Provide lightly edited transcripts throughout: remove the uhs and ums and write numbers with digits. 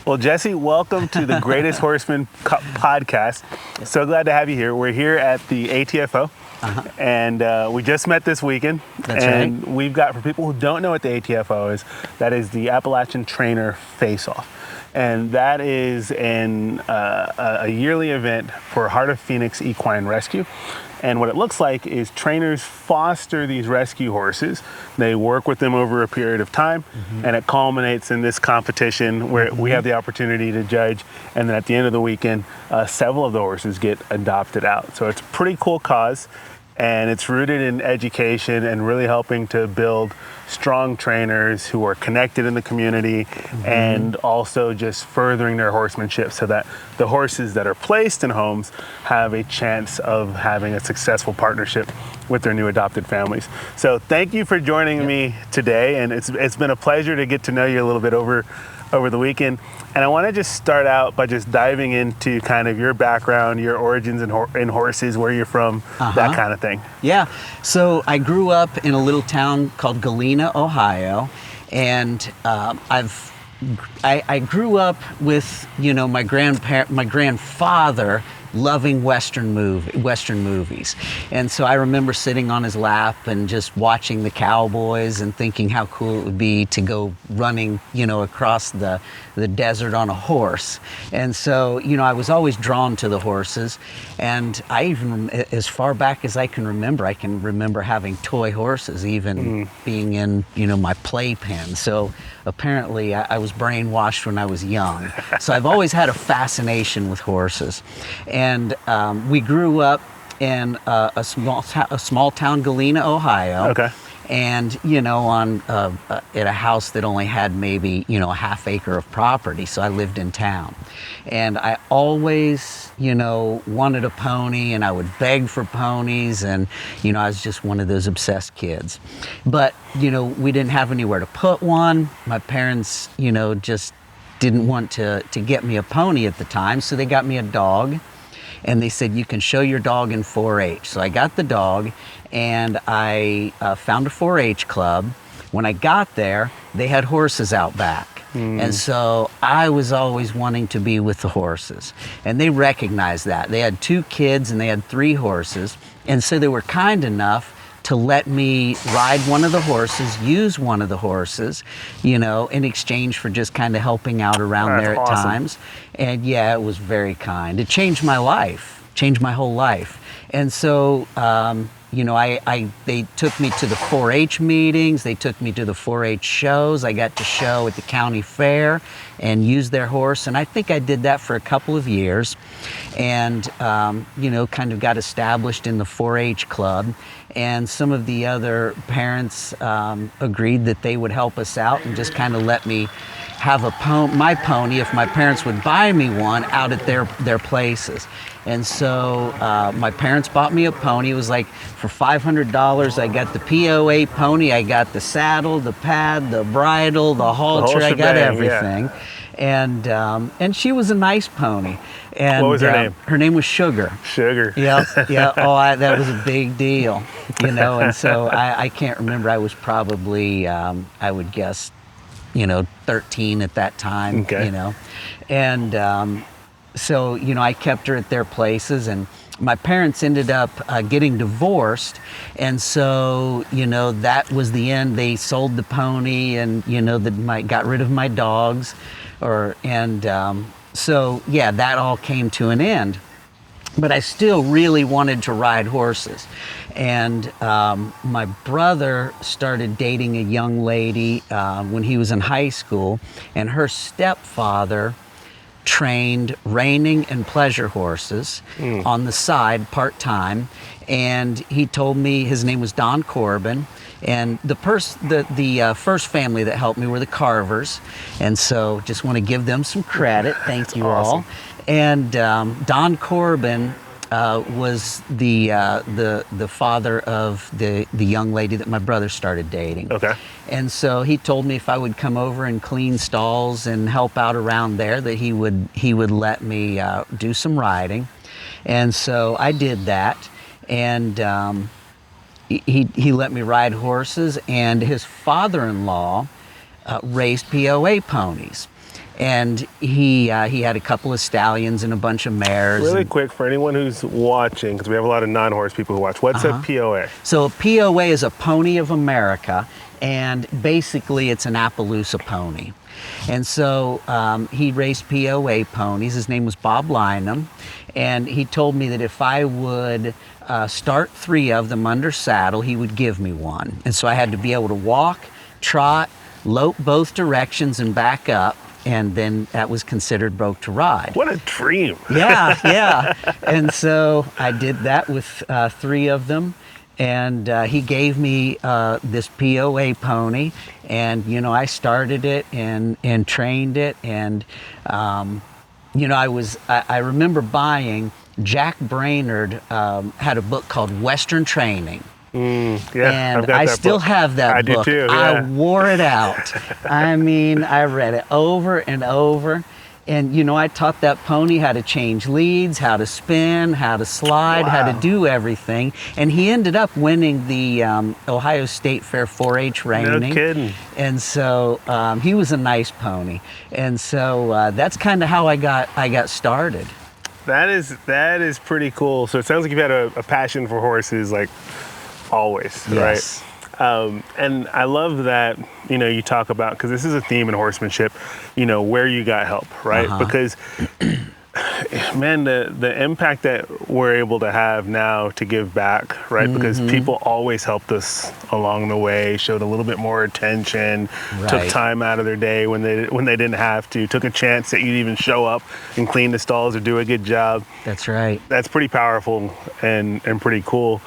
Well, Jesse, welcome to the Greatest Horseman Podcast. So glad to have you here. We're here at the ATFO, and we just met this weekend. That's and right. We've got, for people who don't know what the ATFO is, that is the Appalachian Trainer Face-Off. And that is a yearly event for Heart of Phoenix Equine Rescue. And what it looks like is trainers foster these rescue horses. They work with them over a period of time, and it culminates in this competition where we have the opportunity to judge. And then at the end of the weekend, several of the horses get adopted out. So it's a pretty cool cause, and it's rooted in education and really helping to build strong trainers who are connected in the community, and also just furthering their horsemanship so that the horses that are placed in homes have a chance of having a successful partnership with their new adopted families. So thank you for joining me today, and it's been a pleasure to get to know you a little bit over the weekend. And I want to just start out by just diving into kind of your background, your origins in horses, where you're from, that kind of thing. Yeah. So I grew up in a little town called Galena, Ohio, and I grew up with my grandfather loving Western movies. And so I remember sitting on his lap and just watching the cowboys and thinking how cool it would be to go running, across the desert on a horse. And so, I was always drawn to the horses. And I even, as far back as I can remember having toy horses, even being in, my playpen. So apparently I was brainwashed when I was young. So I've always had a fascination with horses. And we grew up in a small town, Galena, Ohio. Okay. And, at a house that only had maybe, a half acre of property. So I lived in town. And I always, wanted a pony, and I would beg for ponies. And, I was just one of those obsessed kids. But, we didn't have anywhere to put one. My parents, just didn't want to get me a pony at the time. So they got me a dog. And they said, you can show your dog in 4-H. So I got the dog, and I found a 4-H club. When I got there, they had horses out back. And so I was always wanting to be with the horses. And they recognized that. They had 2 kids, and they had 3 horses. And so they were kind enough to let me ride one of the horses, use one of the horses, in exchange for just kind of helping out around there at times. And yeah, it was very kind. It changed my life, changed my whole life. And so, they took me to the 4-H meetings, they took me to the 4-H shows. I got to show at the county fair and use their horse. And I think I did that for a couple of years, and, kind of got established in the 4-H club. And some of the other parents agreed that they would help us out and just kind of let me have my pony, if my parents would buy me one, out at their places. And so my parents bought me a pony. It was like for $500, I got the POA pony, I got the saddle, the pad, the bridle, the halter, I got everything. Yeah. And she was a nice pony. And what was her name? Her name was Sugar. Sugar. Yeah. Oh, that was a big deal, And so I can't remember. I was probably, I would guess, 13 at that time. Okay. And so, I kept her at their places, and my parents ended up getting divorced. And so, that was the end. They sold the pony, and, got rid of my dogs. So, yeah, that all came to an end. But I still really wanted to ride horses. And my brother started dating a young lady when he was in high school, and her stepfather trained reining and pleasure horses on the side part-time. And he told me his name was Don Corbin. And the first family that helped me were the Carvers. And so just want to give them some credit. Thank you all. And Don Corbin was the father of the young lady that my brother started dating. Okay. And so he told me if I would come over and clean stalls and help out around there, that he would let me do some riding. And so I did that. And he let me ride horses, and his father-in-law raised POA ponies. And he had a couple of stallions and a bunch of mares. Really quick, for anyone who's watching, because we have a lot of non-horse people who watch, what's a POA? So a POA is a Pony of America, and basically it's an Appaloosa pony. And so he raced POA ponies. His name was Bob Lynham, and he told me that if I would start 3 of them under saddle, he would give me one. And so I had to be able to walk, trot, lope both directions, and back up. And then that was considered broke to ride. What a dream. Yeah. And so I did that with 3 of them. And he gave me this POA pony. And, I started it and trained it. And, I remember buying, Jack Brainerd had a book called Western Training. And I still have that book. I do too, yeah. I wore it out. I mean, I read it over and over. And, I taught that pony how to change leads, how to spin, how to slide, how to do everything. And he ended up winning the Ohio State Fair 4-H reining. No kidding. And so he was a nice pony. And so that's kind of how I got started. That is pretty cool. So it sounds like you've had a passion for horses, like, always, yes. Right? And I love that, you talk about, because this is a theme in horsemanship, where you got help, right? Because, man, the impact that we're able to have now to give back, right? Because people always helped us along the way, showed a little bit more attention, took time out of their day when they didn't have to, took a chance that you'd even show up and clean the stalls or do a good job. That's right. That's pretty powerful and pretty cool.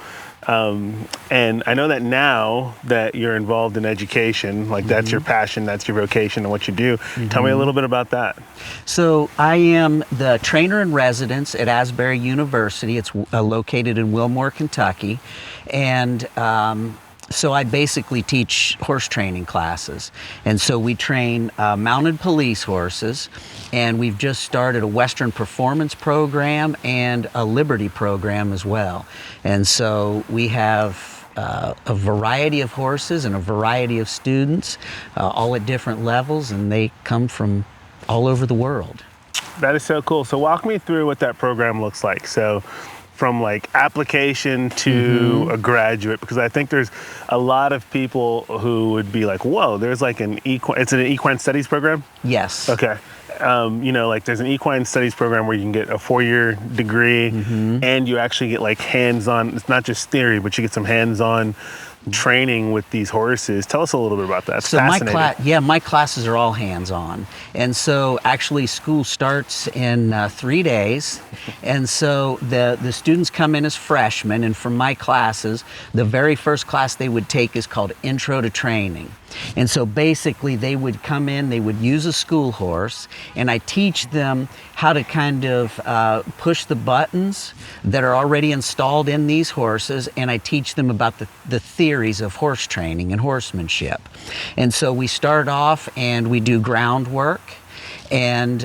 And I know that now that you're involved in education, like that's your passion, that's your vocation and what you do. Tell me a little bit about that. So I am the trainer in residence at Asbury University. It's located in Wilmore, Kentucky. And so I basically teach horse training classes. And so we train mounted police horses, and we've just started a Western performance program and a Liberty program as well. And so we have a variety of horses and a variety of students, all at different levels, and they come from all over the world. That is so cool. So walk me through what that program looks like. So from like application to a graduate, because I think there's a lot of people who would be like, whoa, there's like it's an equine studies program? Yes. Okay. Like there's an equine studies program where you can get a 4-year degree and you actually get like hands-on, it's not just theory, but you get some hands-on training with these horses. Tell us a little bit about that. It's fascinating. My classes are all hands-on. And so actually school starts in 3 days. And so the students come in as freshmen, and for my classes, the very first class they would take is called Intro to Training. And so basically they would come in, they would use a school horse, and I teach them how to kind of push the buttons that are already installed in these horses, and I teach them about the theories of horse training and horsemanship. And so we start off and we do groundwork, and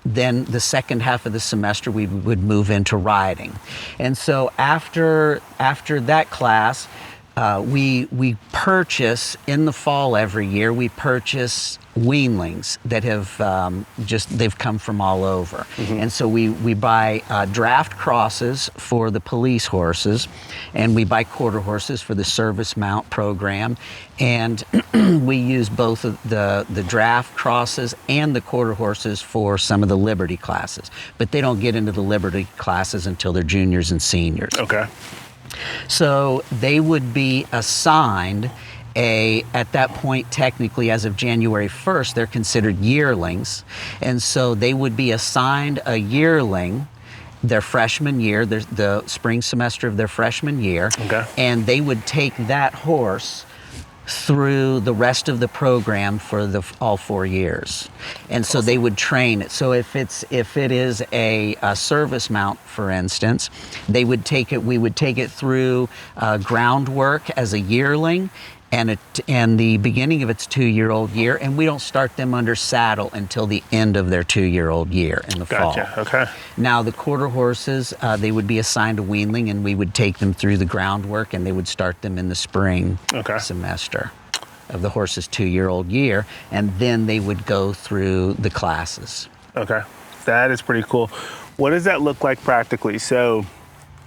then the second half of the semester we would move into riding. And so after that class, we purchase in the fall every year, we purchase weanlings that have they've come from all over. And so we buy draft crosses for the police horses, and we buy quarter horses for the service mount program, and we use both of the draft crosses and the quarter horses for some of the Liberty classes, but they don't get into the Liberty classes until they're juniors and seniors. Okay. So they would be assigned at that point, technically as of January 1st, they're considered yearlings. And so they would be assigned a yearling their freshman year, the spring semester of their freshman year. Okay. And they would take that horse through the rest of the program for all 4 years. And so they would train it. So if it is a service mount, for instance, we would take it through groundwork as a yearling and the beginning of its 2-year-old year, and we don't start them under saddle until the end of their 2-year-old year in the fall. Okay. Now the quarter horses, they would be assigned a weanling, and we would take them through the groundwork, and they would start them in the spring semester. of the horse's 2-year-old year, and then they would go through the classes. Okay, that is pretty cool. What does that look like practically? So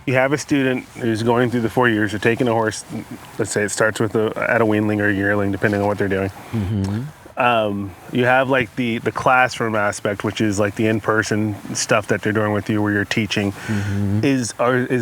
you have a student who's going through the 4 years, you're taking a horse, let's say it starts with at a weanling or a yearling, depending on what they're doing. You have like the classroom aspect, which is like the in-person stuff that they're doing with you where you're teaching. Is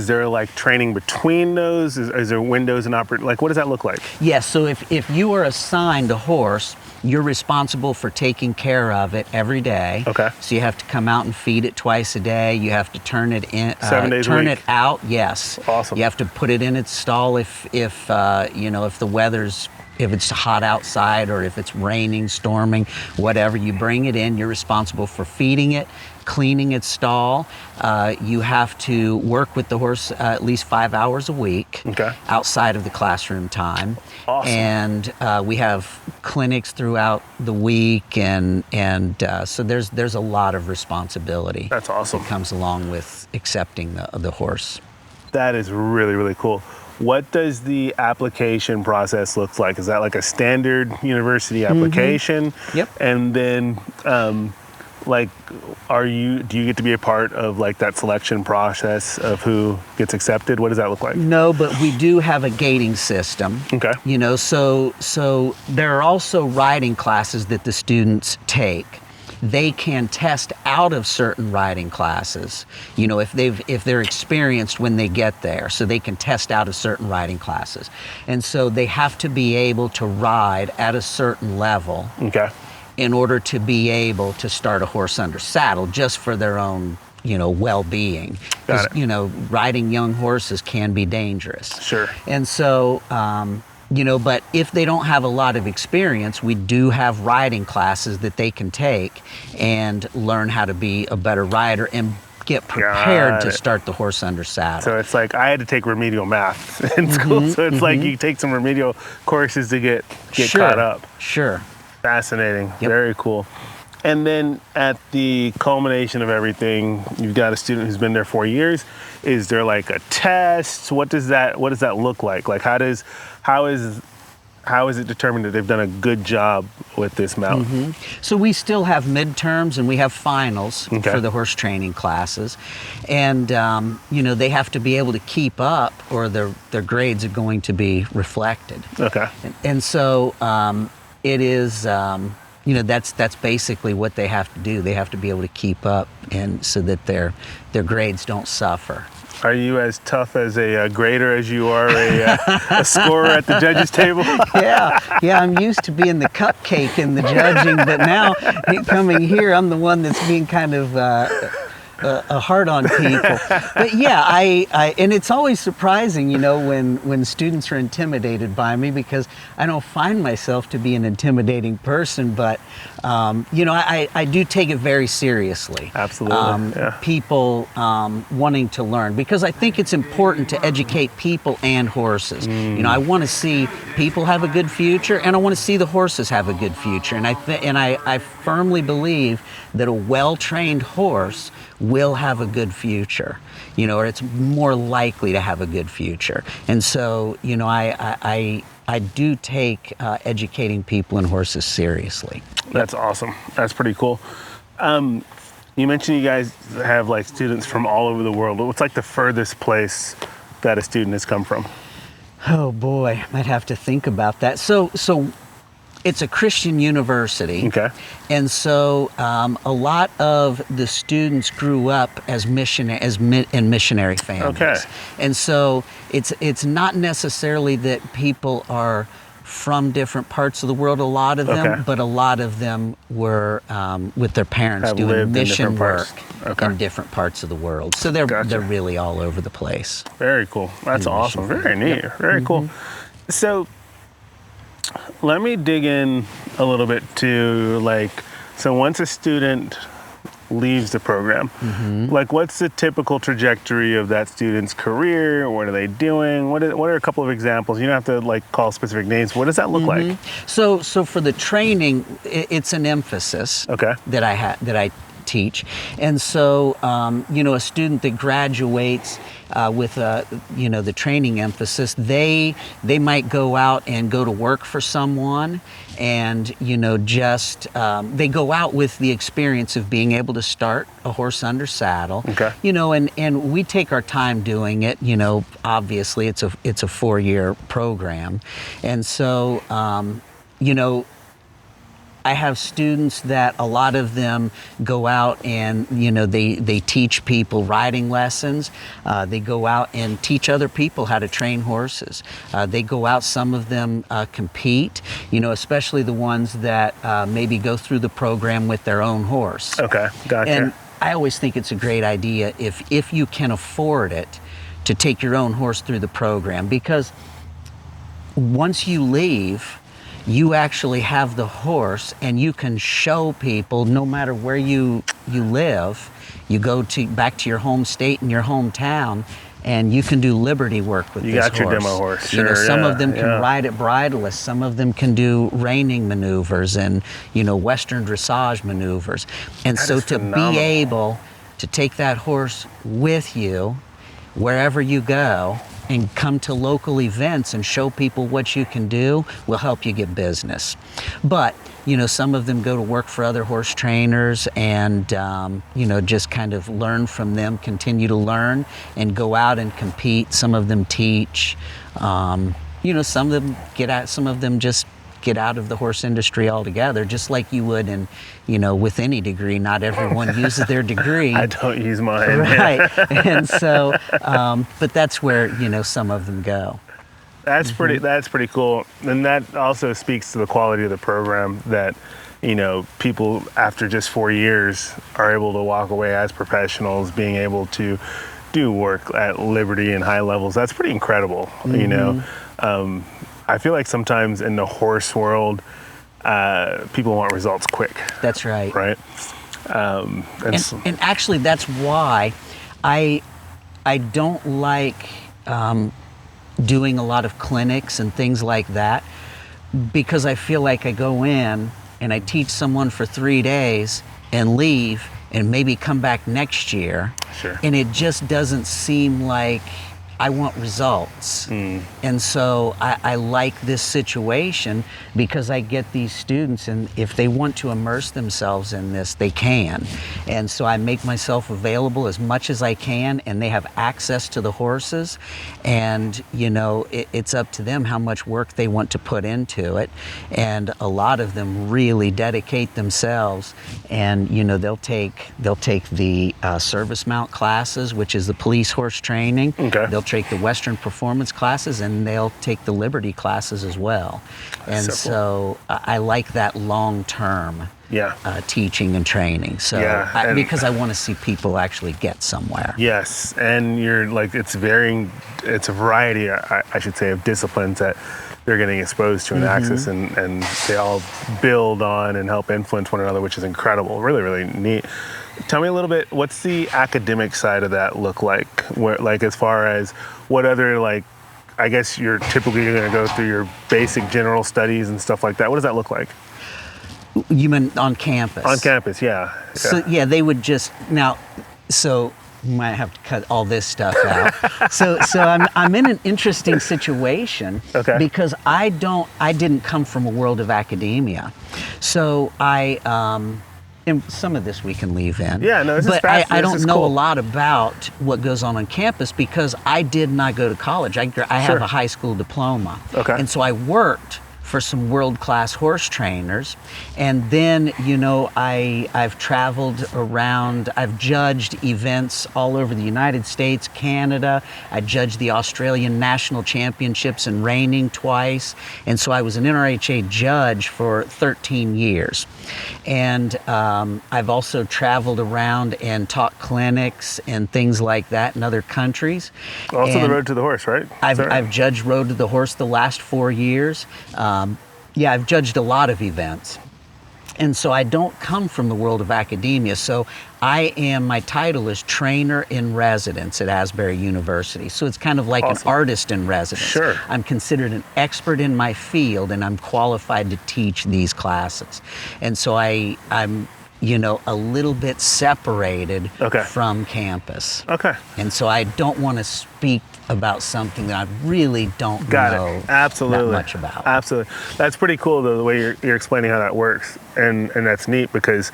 there like training between those? Is there windows and like what does that look like? Yes, so if you are assigned a horse, you're responsible for taking care of it every day. Okay. So you have to come out and feed it twice a day. You have to turn it in, 7 days a turn week? it out. Yes. Awesome. You have to put it in its stall if the weather's, if it's hot outside or if it's raining, storming, whatever. You bring it in. You're responsible for feeding it, cleaning its stall. You have to work with the horse at least 5 hours a week. Okay. Outside of the classroom time. Awesome. And we have clinics throughout the week, and so there's a lot of responsibility. That's awesome. That comes along with accepting the horse. That is really, really cool. What does the application process look like? Is that like a standard university application? Yep. And then, do you get to be a part of like that selection process of who gets accepted? What does that look like? No, but we do have a gating system. Okay. So there are also riding classes that the students take. They can test out of certain riding classes, if they're experienced when they get there, so they can test out of certain riding classes. And so they have to be able to ride at a certain level. Okay. In order to be able to start a horse under saddle, just for their own, well-being. Got it. Riding young horses can be dangerous. Sure. And so, but if they don't have a lot of experience, we do have riding classes that they can take and learn how to be a better rider and get prepared to start the horse under saddle. So it's like I had to take remedial math in school. So it's like you take some remedial courses to get caught up. Sure. Fascinating. Yep. Very cool. And then at the culmination of everything, you've got a student who's been there 4 years. Is there like a test? What does that look like? Like how is it determined that they've done a good job with this mount? So we still have midterms and we have finals for the horse training classes. And, they have to be able to keep up or their grades are going to be reflected. Okay. And so it is, that's basically what they have to do. They have to be able to keep up and so that their grades don't suffer. Are you as tough as a grader as you are a scorer at the judges' table? Yeah, I'm used to being the cupcake in the judging, but now coming here, I'm the one that's being kind of hard on people. But yeah, I and it's always surprising, when students are intimidated by me because I don't find myself to be an intimidating person, but I do take it very seriously. Absolutely. People wanting to learn because I think it's important to educate people and horses. I want to see people have a good future, and I want to see the horses have a good future. And I firmly believe that a well-trained horse will have a good future, or it's more likely to have a good future. And so, I do take educating people and horses seriously. That's awesome. That's pretty cool. You mentioned you guys have like students from all over the world. What's like the furthest place that a student has come from? Oh boy, I might have to think about that. So it's a Christian university. Okay. And so a lot of the students grew up in missionary families. Okay. And so it's not necessarily that people are from different parts of the world, a lot of them, but a lot of them were with their parents doing mission work in different parts of the world. So they're really all over the place. Very cool. That's awesome. Very neat. Very cool. So let me dig in a little bit to so once a student leaves the program, what's the typical trajectory of that student's career? What are they doing? What are a couple of examples? You don't have to call specific names. What does that look like? So for the training, it's an emphasis that I teach. And so, a student that graduates with the training emphasis, they might go out and go to work for someone, and they go out with the experience of being able to start a horse under saddle. Okay. And we take our time doing it. Obviously it's a 4-year program, and so I have students that a lot of them go out and, they teach people riding lessons. They go out and teach other people how to train horses. They go out, some of them compete, especially the ones that maybe go through the program with their own horse. Okay, gotcha. And I always think it's a great idea if you can afford it to take your own horse through the program, because once you leave, you actually have the horse and you can show people, no matter where you live, you go back to your home state and your hometown, and you can do liberty work with this horse. You got your demo horse, sure. Some of them can ride it bridleless, some of them can do reining maneuvers and, Western dressage maneuvers. And so to be able to take that horse with you wherever you go and come to local events and show people what you can do will help you get business. But, some of them go to work for other horse trainers and, just kind of learn from them, continue to learn and go out and compete. Some of them teach, some of them some of them just get out of the horse industry altogether, just like you would in, with any degree. Not everyone uses their degree. I don't use mine. Right. And so, but that's where, some of them go. That's pretty cool. And that also speaks to the quality of the program, that, people after just 4 years are able to walk away as professionals, being able to do work at Liberty and high levels. That's pretty incredible. I feel like sometimes in the horse world, people want results quick. That's right. Right? And actually, that's why I don't like doing a lot of clinics and things like that, because I feel like I go in and I teach someone for 3 days and leave and maybe come back next year. Sure. And it just doesn't seem like I want results. And so I like this situation because I get these students, and if they want to immerse themselves in this, they can. And so I make myself available as much as I can, and they have access to the horses. And, it's up to them how much work they want to put into it. And a lot of them really dedicate themselves, and, they'll take the service mount classes, which is the police horse training. Okay. They'll take the Western performance classes, and they'll take the Liberty classes as well. And so I like that long-term teaching and training. So because I want to see people actually get somewhere. Yes, and you're like, it's a variety, I should say, of disciplines that they're getting exposed to and access, and they all build on and help influence one another, which is incredible. Really, really neat. Tell me a little bit, what's the academic side of that look like? As far as what other, I guess you're typically going to go through your basic general studies and stuff like that. What does that look like? You mean on campus? On campus, yeah. So, they would just, so you might have to cut all this stuff out. so I'm in an interesting situation, because I didn't come from a world of academia. So and some of this we can leave in. Yeah, no, but I don't know a lot about what goes on campus, because I did not go to college. I have a high school diploma. Okay. And so I worked for some world-class horse trainers. And then, I've traveled around, I've judged events all over the United States, Canada. I judged the Australian National Championships in reining twice. And so I was an NRHA judge for 13 years. And I've also traveled around and taught clinics and things like that in other countries. Also the Road to the Horse, right? I've judged Road to the Horse the last 4 years. I've judged a lot of events. And so I don't come from the world of academia. So my title is trainer in residence at Asbury University. So it's kind of like an artist in residence. Sure. I'm considered an expert in my field, and I'm qualified to teach these classes. And so I'm a little bit separated Okay. from campus. Okay. And so I don't want to speak about something that I really don't Got know it. Absolutely. that much about. Absolutely. That's pretty cool, though, the way you're explaining how that works. And that's neat because,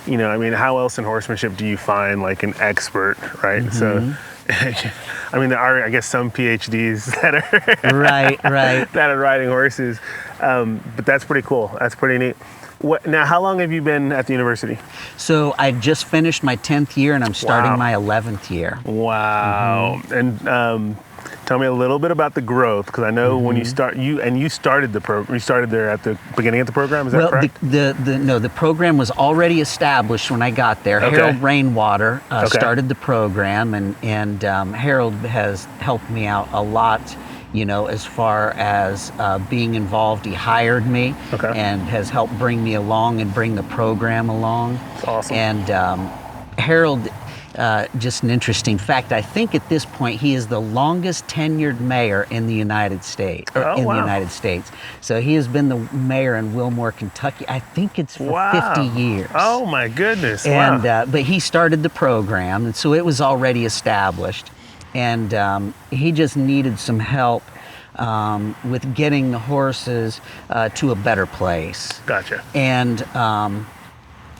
I mean, how else in horsemanship do you find like an expert, right? So, I mean, there are, I guess, some PhDs that are Right. that are riding horses, but that's pretty cool. That's pretty neat. Now, how long have you been at the university? So I just finished my 10th year and I'm starting Wow. my 11th year. Wow. And tell me a little bit about the growth, because I know when you started the program. You started there at the beginning of the program. Is that correct? The program was already established when I got there. Okay. Harold Rainwater Okay. started the program, and Harold has helped me out a lot. As far as being involved, he hired me Okay. and has helped bring me along and bring the program along. That's awesome. And Harold, just an interesting fact, I think at this point he is the longest tenured mayor in the United States. Oh, the wow. United States. So he has been the mayor in Wilmore, Kentucky. I think it's for 50 years. Oh my goodness! And Wow. but he started the program, and so it was already established. And he just needed some help with getting the horses to a better place. Gotcha. And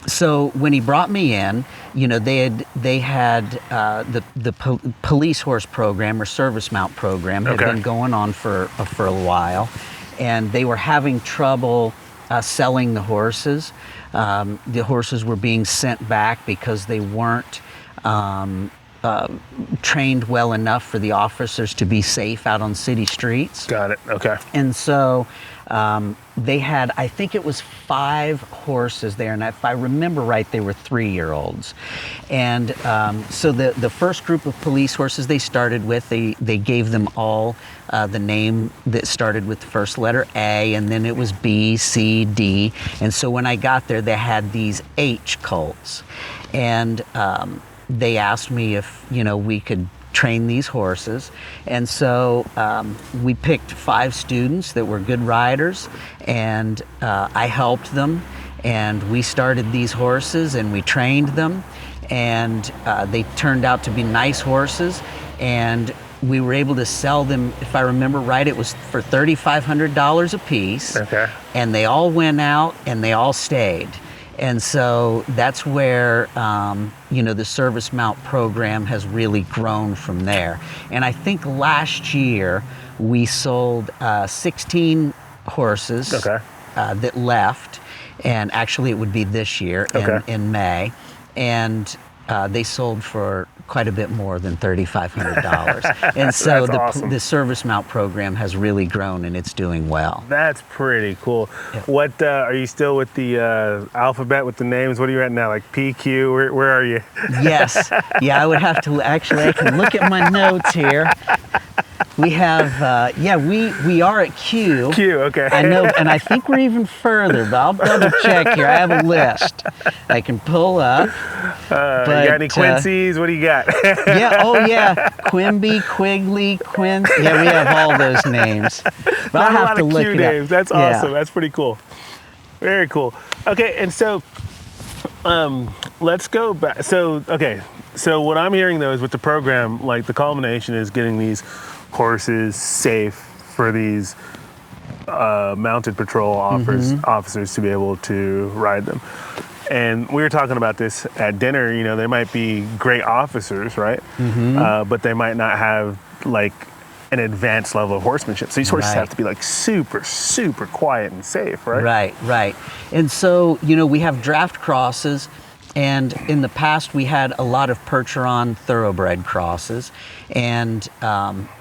so when he brought me in, they had the police horse program or service mount program had Okay. been going on for a while, and they were having trouble selling the horses. The horses were being sent back because they weren't trained well enough for the officers to be safe out on city streets. Got it. Okay. And so they had, I think it was 5 horses there, and if I remember right, they were 3-year-olds. And so the first group of police horses they started with, they gave them all the name that started with the first letter A, and then it was B, C, D. And so when I got there, they had these H colts. And they asked me if we could train these horses, and so we picked 5 students that were good riders, and I helped them, and we started these horses and we trained them, and they turned out to be nice horses, and we were able to sell them, if I remember right, it was for $3,500 a piece. Okay. And they all went out and they all stayed. And so that's where, the service mount program has really grown from there. And I think last year we sold 16 horses Okay. that left. And actually it would be this year in May. And they sold for quite a bit more than $3,500. And so That's awesome. the service mount program has really grown and it's doing well. That's pretty cool. Yeah. What are you still with the alphabet with the names? What are you at now? Like PQ? Where are you? Yes. Yeah, I would have to I can look at my notes here. We have, we are at Q. Q. Okay. I know, and I think we're even further, but I'll double check here. I have a list I can pull up. You got any Quincy's? What do you got? Quimby, Quigley, Quince. Yeah, we have all those names. But Not I'll a have lot to of look Q it names. up. That's Yeah. awesome. That's pretty cool. Very cool. Okay, and so let's go back. So what I'm hearing though is with the program, like the culmination is getting these horses safe for these mounted patrol officers to be able to ride them. And we were talking about this at dinner. They might be great officers, right? But they might not have like an advanced level of horsemanship. So these horses Right. have to be like super, super quiet and safe, right? Right. And so, we have draft crosses, and in the past we had a lot of Percheron thoroughbred crosses, and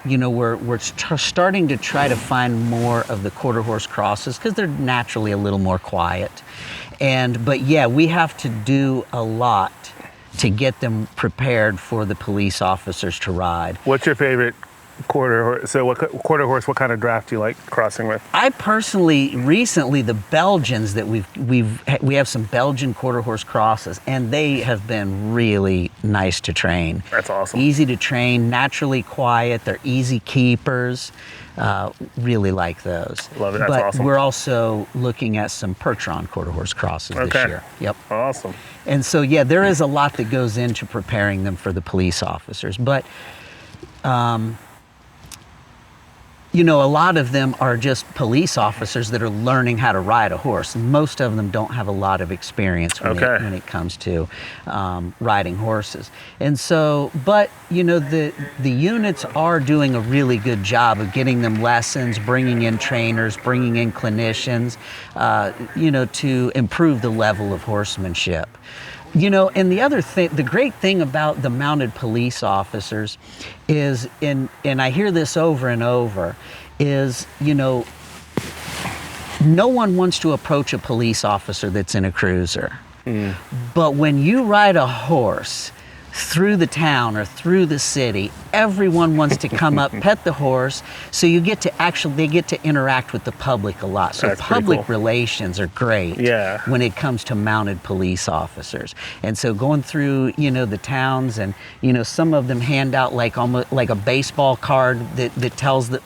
we're starting to try to find more of the quarter horse crosses because they're naturally a little more quiet. But we have to do a lot to get them prepared for the police officers to ride. What's your favorite So what quarter horse? What kind of draft do you like crossing with? I personally, recently, the Belgians that we have some Belgian quarter horse crosses, and they have been really nice to train. That's awesome. Easy to train, naturally quiet. They're easy keepers. Really like those. Love it. That's but awesome. We're also looking at some Percheron quarter horse crosses this year. Yep. Awesome. And so, yeah, there is a lot that goes into preparing them for the police officers. But, you know, a lot of them are just police officers that are learning how to ride a horse. Most of them don't have a lot of experience when it comes to riding horses. And so, but, you know, the units are doing a really good job of getting them lessons, bringing in trainers, bringing in clinicians, you know, to improve the level of horsemanship. You know, and the other thing, the great thing about the mounted police officers is, and I hear this over and over, is, you know, no one wants to approach a police officer that's in a cruiser. But when you ride a horse through the town or through the city, everyone wants to come up, pet the horse, so they get to interact with the public a lot. So That's public cool. relations are great when it comes to mounted police officers. And so going through, you know, the towns, and, you know, some of them hand out like almost like a baseball card that tells the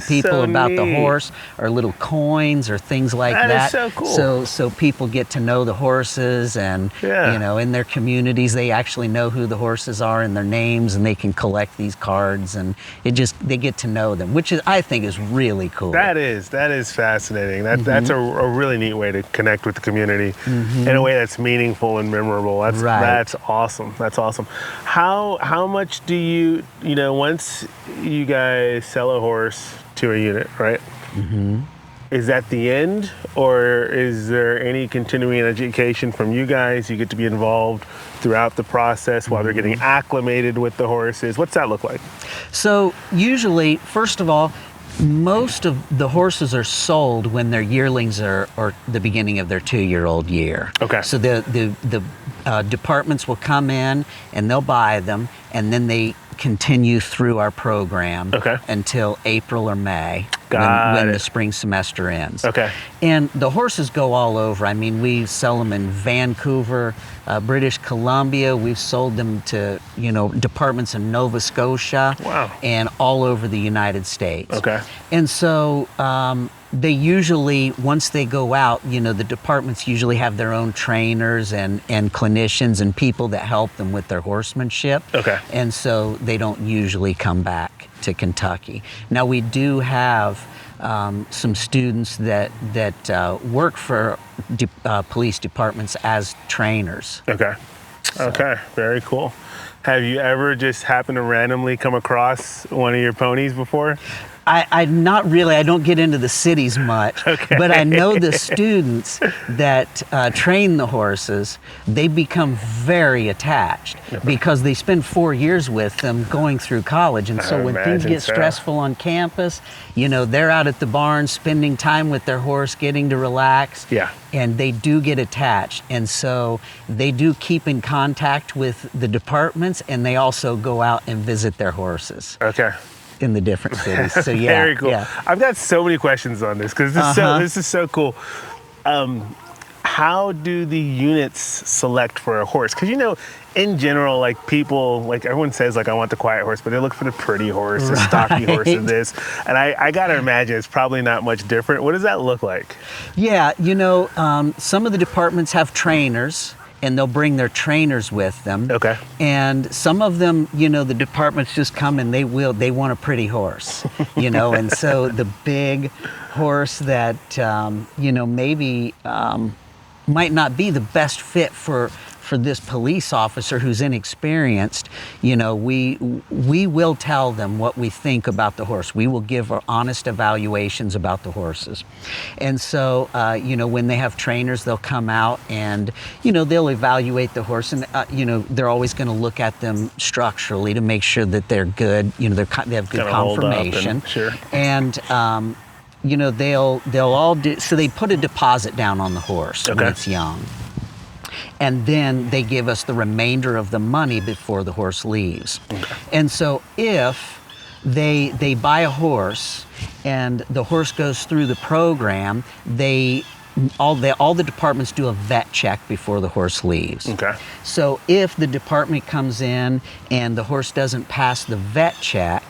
people so about the neat. horse, or little coins or things like that. That is so cool. So people get to know the horses, and you know, in their communities they actually know who the horses are and their names, and they can collect these cards, and they get to know them, which is, I think, is really cool. That is fascinating. That's a really neat way to connect with the community in a way that's meaningful and memorable. That's awesome. That's awesome. How much do you know, once you guys sell a horse to a unit, right? Is that the end, or is there any continuing education from you guys? You get to be involved throughout the process while they're getting acclimated with the horses. What's that look like? So usually, first of all, most of the horses are sold when their yearlings are the beginning of their 2-year-old year. Okay. So the departments will come in and they'll buy them, and then they continue through our program until April or May, when the spring semester ends. Okay. And the horses go all over. I mean, we sell them in Vancouver, British Columbia. We've sold them to, you know, departments in Nova Scotia. Wow. And all over the United States. Okay. And so they usually, once they go out, you know, the departments usually have their own trainers and clinicians and people that help them with their horsemanship. Okay. And so they don't usually come back to Kentucky. Now, we do have some students that work for police departments as trainers. Okay. Okay. Very cool. Have you ever just happened to randomly come across one of your ponies before? I not really. I don't get into the cities much, but I know the students that train the horses. They become very attached because they spend 4 years with them going through college, and so when things get stressful on campus, you know, they're out at the barn spending time with their horse, getting to relax. And they do get attached, and so they do keep in contact with the departments, and they also go out and visit their horses. In the different cities. So yeah. Very cool. I've got so many questions on this because this is so cool. How do the units select for a horse? Because, you know, in general, like people, like everyone says, like, I want the quiet horse, but they look for the pretty horse, the stocky horse, and this. And I gotta imagine it's probably not much different. What does that look like? Yeah, you know, some of the departments have trainers, and they'll bring their trainers with them. And some of them, you know, the departments just come and they want a pretty horse, you know, and so the big horse that, you know, maybe might not be the best fit for this police officer who's inexperienced, you know, we will tell them what we think about the horse. We will give our honest evaluations about the horses. And so, you know, when they have trainers, they'll come out and, you know, they'll evaluate the horse, and, you know, they're always going to look at them structurally to make sure that they're good, you know, they have good conformation. And, you know, they'll all do, so they put a deposit down on the horse when it's young. And then they give us the remainder of the money before the horse leaves. And so if They buy a horse, and the horse goes through the program. All the departments do a vet check before the horse leaves. Okay. So if the department comes in and the horse doesn't pass the vet check,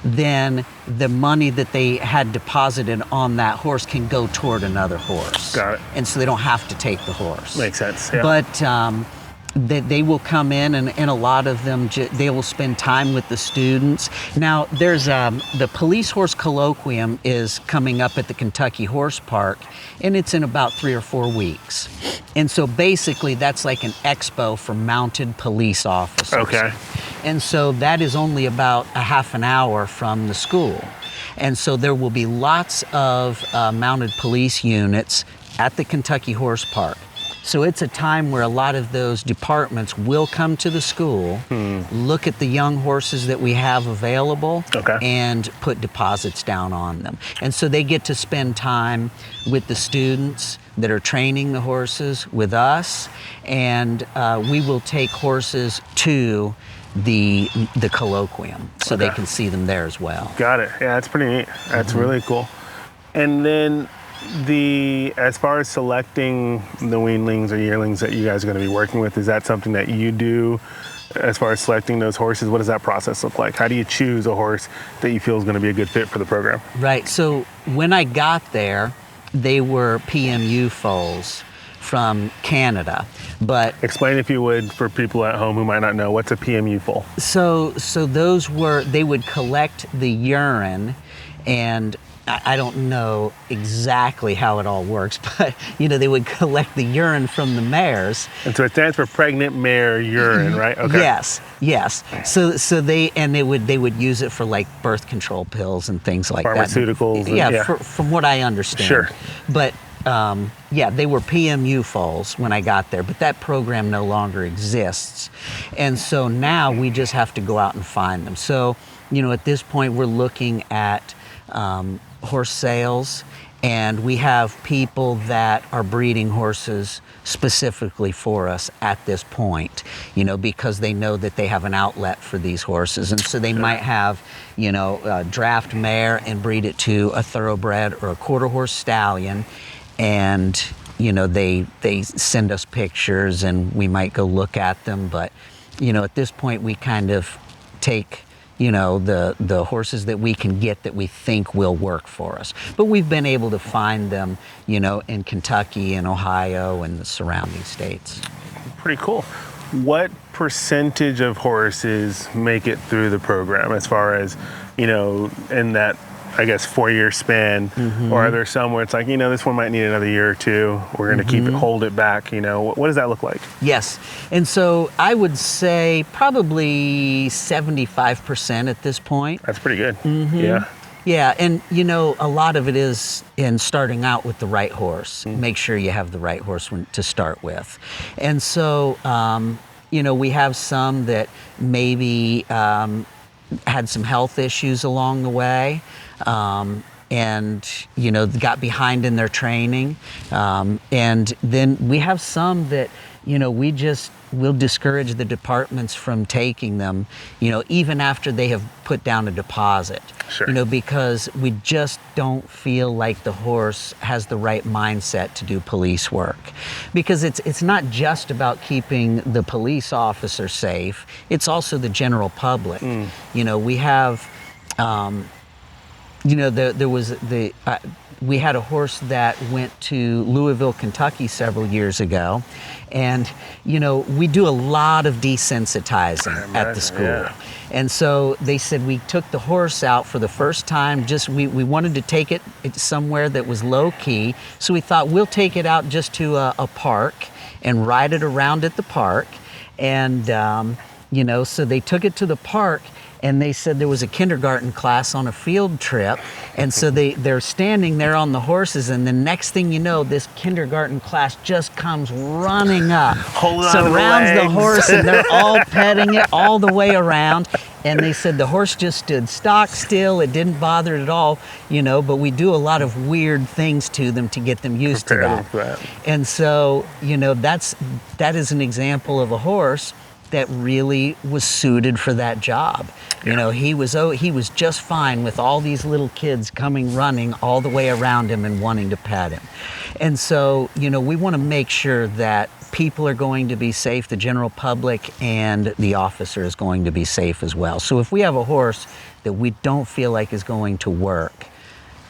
then the money that they had deposited on that horse can go toward another horse. Got it. And so they don't have to take the horse. Makes sense. Yeah. But they will come in, and a lot of them, they will spend time with the students. Now, there's the police horse colloquium is coming up at the Kentucky Horse Park, and it's in about 3 or 4 weeks. And so basically that's like an expo for mounted police officers. Okay. And so that is only about a half an hour from the school. And so there will be lots of mounted police units at the Kentucky Horse Park. So it's a time where a lot of those departments will come to the school, look at the young horses that we have available, and put deposits down on them. And so they get to spend time with the students that are training the horses with us, and we will take horses to the colloquium so they can see them there as well. Got it. Yeah, that's pretty neat. That's really cool. And then as far as selecting the weanlings or yearlings that you guys are going to be working with, is that something that you do as far as selecting those horses? What does that process look like? How do you choose a horse that you feel is going to be a good fit for the program? Right. So when I got there, they were PMU foals from Canada. But explain, if you would, for people at home who might not know, what's a PMU foal? So they would collect the urine, and I don't know exactly how it all works, but they would collect the urine from the mares. And so it stands for pregnant mare urine, right? Okay. Yes. So they would use it for like birth control pills and things like pharmaceuticals. Pharmaceuticals. From what I understand. Sure. But they were PMU foals when I got there, but that program no longer exists. And so now we just have to go out and find them. So, at this point we're looking at horse sales, and we have people that are breeding horses specifically for us at this point, because they know that they have an outlet for these horses. And so they might have, a draft mare and breed it to a thoroughbred or a quarter horse stallion. And, they send us pictures and we might go look at them. But, at this point we kind of take the horses that we can get that we think will work for us. But we've been able to find them, in Kentucky and Ohio and the surrounding states. Pretty cool. What percentage of horses make it through the program as far as, in that, I guess, 4-year span? Or are there some where it's like, this one might need another year or two, we're going to hold it back? What does that look like? Yes. And so I would say probably 75% at this point. That's pretty good. Yeah. Yeah, and a lot of it is in starting out with the right horse. Make sure you have the right horse to start with. And so, we have some that maybe had some health issues along the way. And got behind in their training, and then we have some that we'll discourage the departments from taking them, even after they have put down a deposit. Sure. Because we just don't feel like the horse has the right mindset to do police work, because it's not just about keeping the police officer safe, it's also the general public. We have we had a horse that went to Louisville, Kentucky several years ago, and we do a lot of desensitizing at the school. Yeah. And so they said we took the horse out for the first time, we wanted to take it somewhere that was low key, so we thought we'll take it out just to a park and ride it around at the park. And so they took it to the park, and they said there was a kindergarten class on a field trip, and so they're standing there on the horses, and the next thing you know, this kindergarten class just comes running up, surrounds the horse, and they're all petting it all the way around. And they said the horse just stood stock still, it didn't bother it at all, but we do a lot of weird things to them to get them used to that. And so, that is an example of a horse that really was suited for that job. You know, he was just fine with all these little kids coming running all the way around him and wanting to pet him. And so, you know, we want to make sure that people are going to be safe, the general public, and the officer is going to be safe as well. So if we have a horse that we don't feel like is going to work,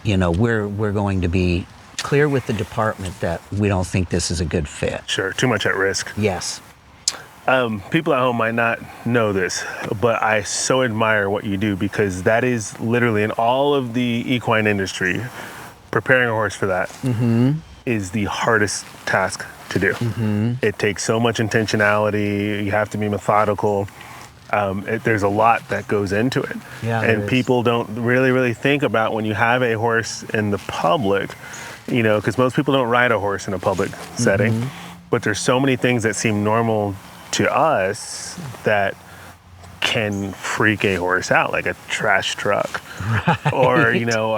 you know, we're going to be clear with the department that we don't think this is a good fit. Sure, too much at risk. Yes. People at home might not know this, but I so admire what you do, because that is literally, in all of the equine industry, preparing a horse for that is the hardest task to do. It takes so much intentionality. You have to be methodical. There's a lot that goes into it. Yeah, and people don't really think about, when you have a horse in the public, you know, because most people don't ride a horse in a public setting, but there's so many things that seem normal to us that can freak a horse out, like a trash truck, or, you know,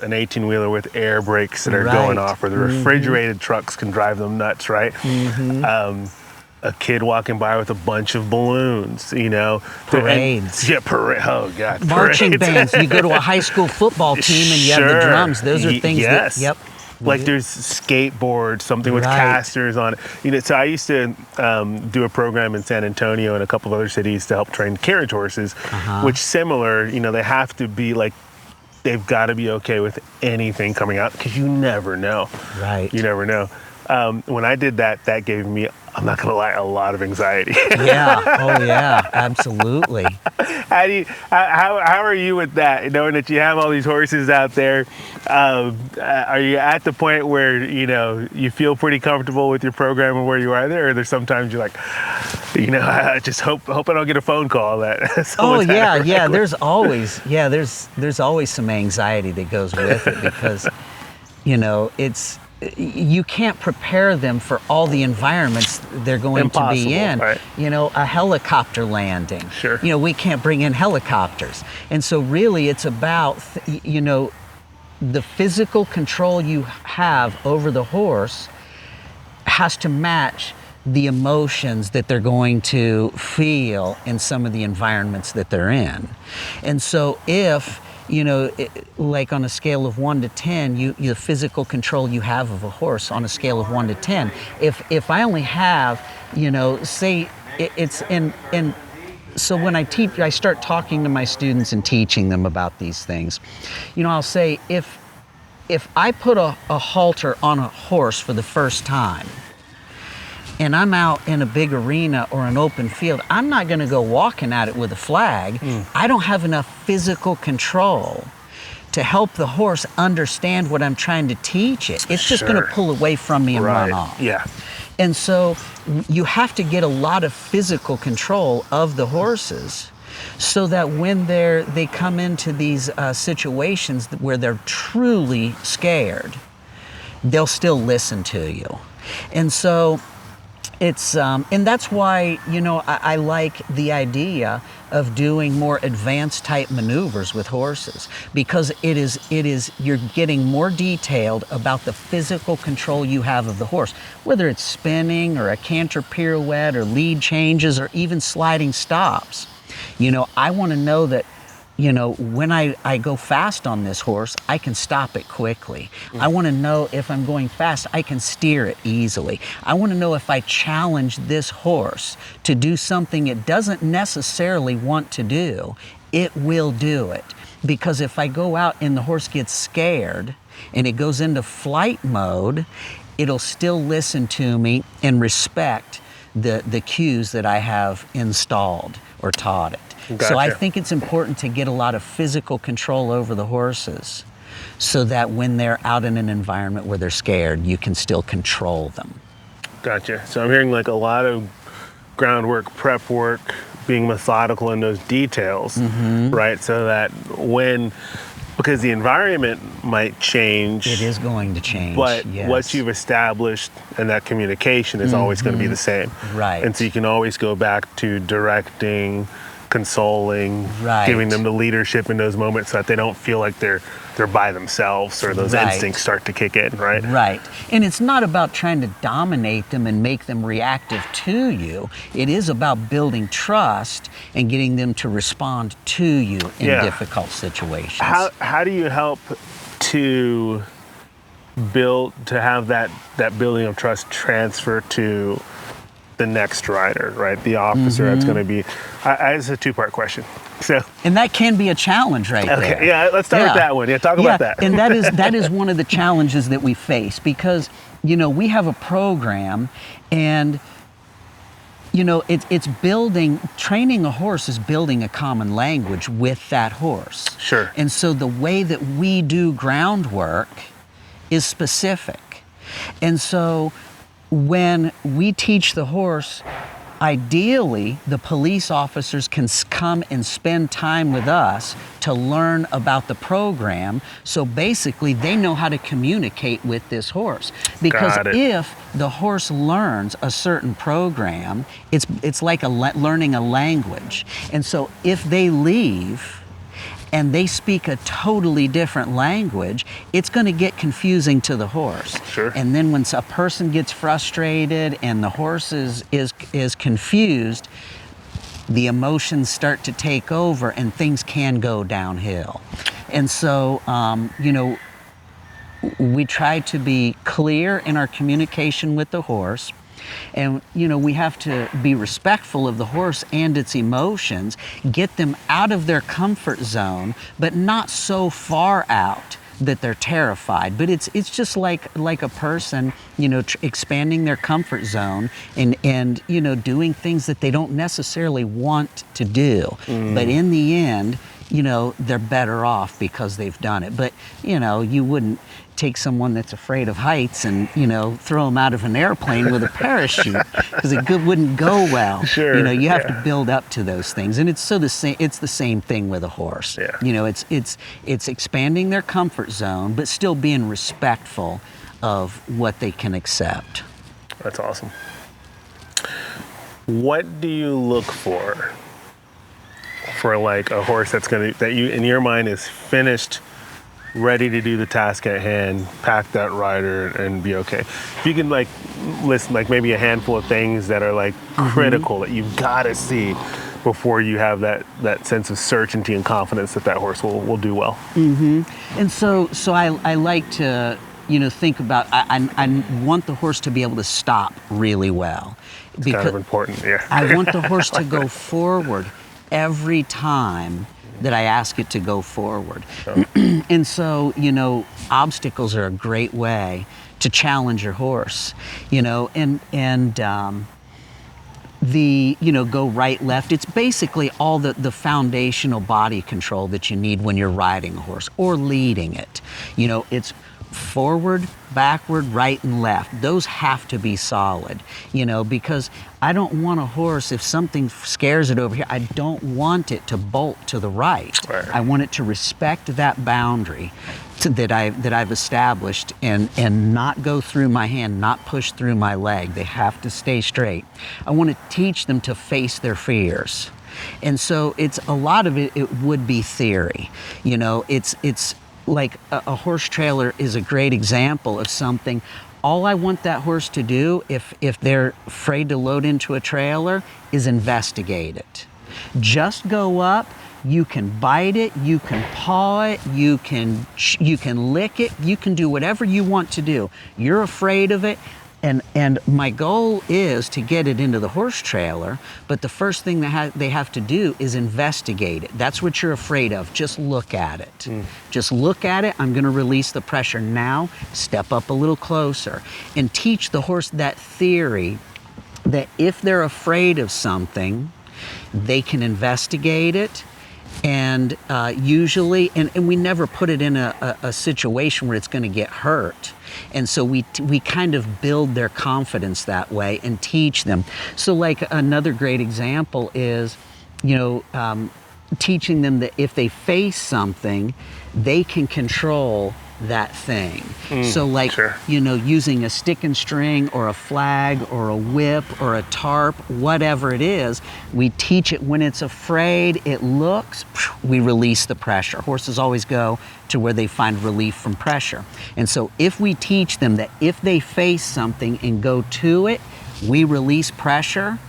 an 18-wheeler with air brakes that are going off, or the refrigerated trucks can drive them nuts, right? A kid walking by with a bunch of balloons, you know. Parades. Oh, God. Marching parades. bands. You go to a high school football team and you have the drums. Those are things that, yep. Like there's skateboards, something with casters on it. You know, so I used to do a program in San Antonio and a couple of other cities to help train carriage horses, which similar, you know, they have to be like, they've got to be okay with anything coming out, because you never know. Right. You never know. When I did that, that gave me, I'm not gonna lie, a lot of anxiety. Yeah. Oh yeah. Absolutely. How are you with that? Knowing that you have all these horses out there, are you at the point where, you know, you feel pretty comfortable with your program and where you are there? Or there's sometimes you're like, you know, I just hope I don't get a phone call that. Oh yeah. There's always some anxiety that goes with it, because, you know, you can't prepare them for all the environments they're going to be in. Right. You know, a helicopter landing. Sure. You know, we can't bring in helicopters. And so really it's about, you know, the physical control you have over the horse has to match the emotions that they're going to feel in some of the environments that they're in. And so if, you know, like on a scale of 1 to 10, the physical control you have of a horse on a scale of 1 to 10. If I only have, you know, say it's in. So when I teach, I start talking to my students and teaching them about these things. You know, I'll say if I put a halter on a horse for the first time, and I'm out in a big arena or an open field, I'm not going to go walking at it with a flag. I don't have enough physical control to help the horse understand what I'm trying to teach it. It's just going to pull away from me and run off. Yeah. And so you have to get a lot of physical control of the horses, so that when they come into these situations where they're truly scared, they'll still listen to you. And so it's, and that's why, you know, I like the idea of doing more advanced type maneuvers with horses, because it is, you're getting more detailed about the physical control you have of the horse, whether it's spinning or a canter pirouette or lead changes or even sliding stops. You know, I want to know that, you know, when I go fast on this horse, I can stop it quickly. I want to know if I'm going fast, I can steer it easily. I want to know if I challenge this horse to do something it doesn't necessarily want to do, it will do it. Because if I go out and the horse gets scared and it goes into flight mode, it'll still listen to me and respect the cues that I have installed or taught it. Gotcha. So I think it's important to get a lot of physical control over the horses, so that when they're out in an environment where they're scared, you can still control them. Gotcha. So I'm hearing like a lot of groundwork, prep work, being methodical in those details, right? So that because the environment might change. It is going to change, but yes. what you've established and that communication is always going to be the same. Right. And so you can always go back to directing, consoling, right. giving them the leadership in those moments, so that they don't feel like they're they're by themselves or those Right. instincts start to kick in, right? Right. And it's not about trying to dominate them and make them reactive to you. It is about building trust and getting them to respond to you in difficult situations. How do you help to have that building of trust transfer to the next rider, right? The officer that's going to be. It's a two-part question. So. And that can be a challenge right there. Okay, yeah, let's start with that one. Yeah, talk about that. And that is one of the challenges that we face because, we have a program and, it's training a horse is building a common language with that horse. Sure. And so the way that we do groundwork is specific. And so when we teach the horse, ideally, the police officers can come and spend time with us to learn about the program. So basically, they know how to communicate with this horse. Because if the horse learns a certain program, it's like learning a language. And so if they leave and they speak a totally different language, it's going to get confusing to the horse. Sure. And then when a person gets frustrated and the horse is confused, the emotions start to take over and things can go downhill. And so, we try to be clear in our communication with the horse. And, we have to be respectful of the horse and its emotions, get them out of their comfort zone, but not so far out that they're terrified. But it's just like a person, expanding their comfort zone and doing things that they don't necessarily want to do. But in the end, they're better off because they've done it. But, you wouldn't take someone that's afraid of heights and, throw them out of an airplane with a parachute because it wouldn't go well. Sure. You have to build up to those things. And it's the same thing with a horse. Yeah. It's expanding their comfort zone, but still being respectful of what they can accept. That's awesome. What do you look for like a horse that you in your mind is finished, ready to do the task at hand, pack that rider and be okay? If you can list maybe a handful of things that are critical that you've got to see before you have that sense of certainty and confidence that horse will do well. And so I like to think about, I want the horse to be able to stop really well. It's kind of important, yeah. I want the horse to go forward every time that I ask it to go forward. Oh. And so, obstacles are a great way to challenge your horse, and go right, left. It's basically all the foundational body control that you need when you're riding a horse or leading it. It's forward, backward, right, and left. Those have to be solid, because I don't want a horse, if something scares it over here, I don't want it to bolt to the right. Right. I want it to respect that boundary that I've established and not go through my hand, not push through my leg. They have to stay straight. I want to teach them to face their fears. And so it's a lot of it would be theory. It's like a horse trailer is a great example of something. All I want that horse to do, if they're afraid to load into a trailer, is investigate it. Just go up. You can bite it. You can paw it. You can lick it. You can do whatever you want to do. You're afraid of it. And my goal is to get it into the horse trailer, but the first thing they have to do is investigate it. That's what you're afraid of. Just look at it. Just look at it. I'm going to release the pressure now. Step up a little closer and teach the horse that theory that if they're afraid of something, they can investigate it. And usually, and we never put it in a situation where it's going to get hurt. And so we kind of build their confidence that way and teach them. So like another great example is, teaching them that if they face something, they can control that thing. So like, sure. Using a stick and string or a flag or a whip or a tarp, whatever it is, we teach it when it's afraid, it looks, we release the pressure. Horses always go to where they find relief from pressure. And so if we teach them that if they face something and go to it, we release pressure,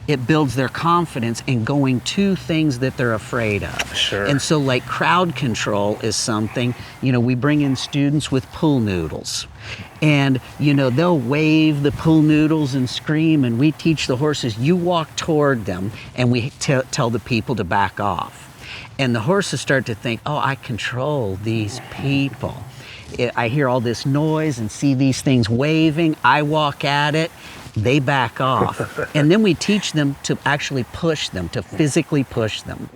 it builds their confidence in going to things that they're afraid of. Sure. And so like crowd control is something, we bring in students with pool noodles. And, they'll wave the pool noodles and scream, and we teach the horses, you walk toward them, and we tell the people to back off. And the horses start to think, oh, I control these people. I hear all this noise and see these things waving, I walk at it, they back off. And then we teach them to actually push them, to physically push them.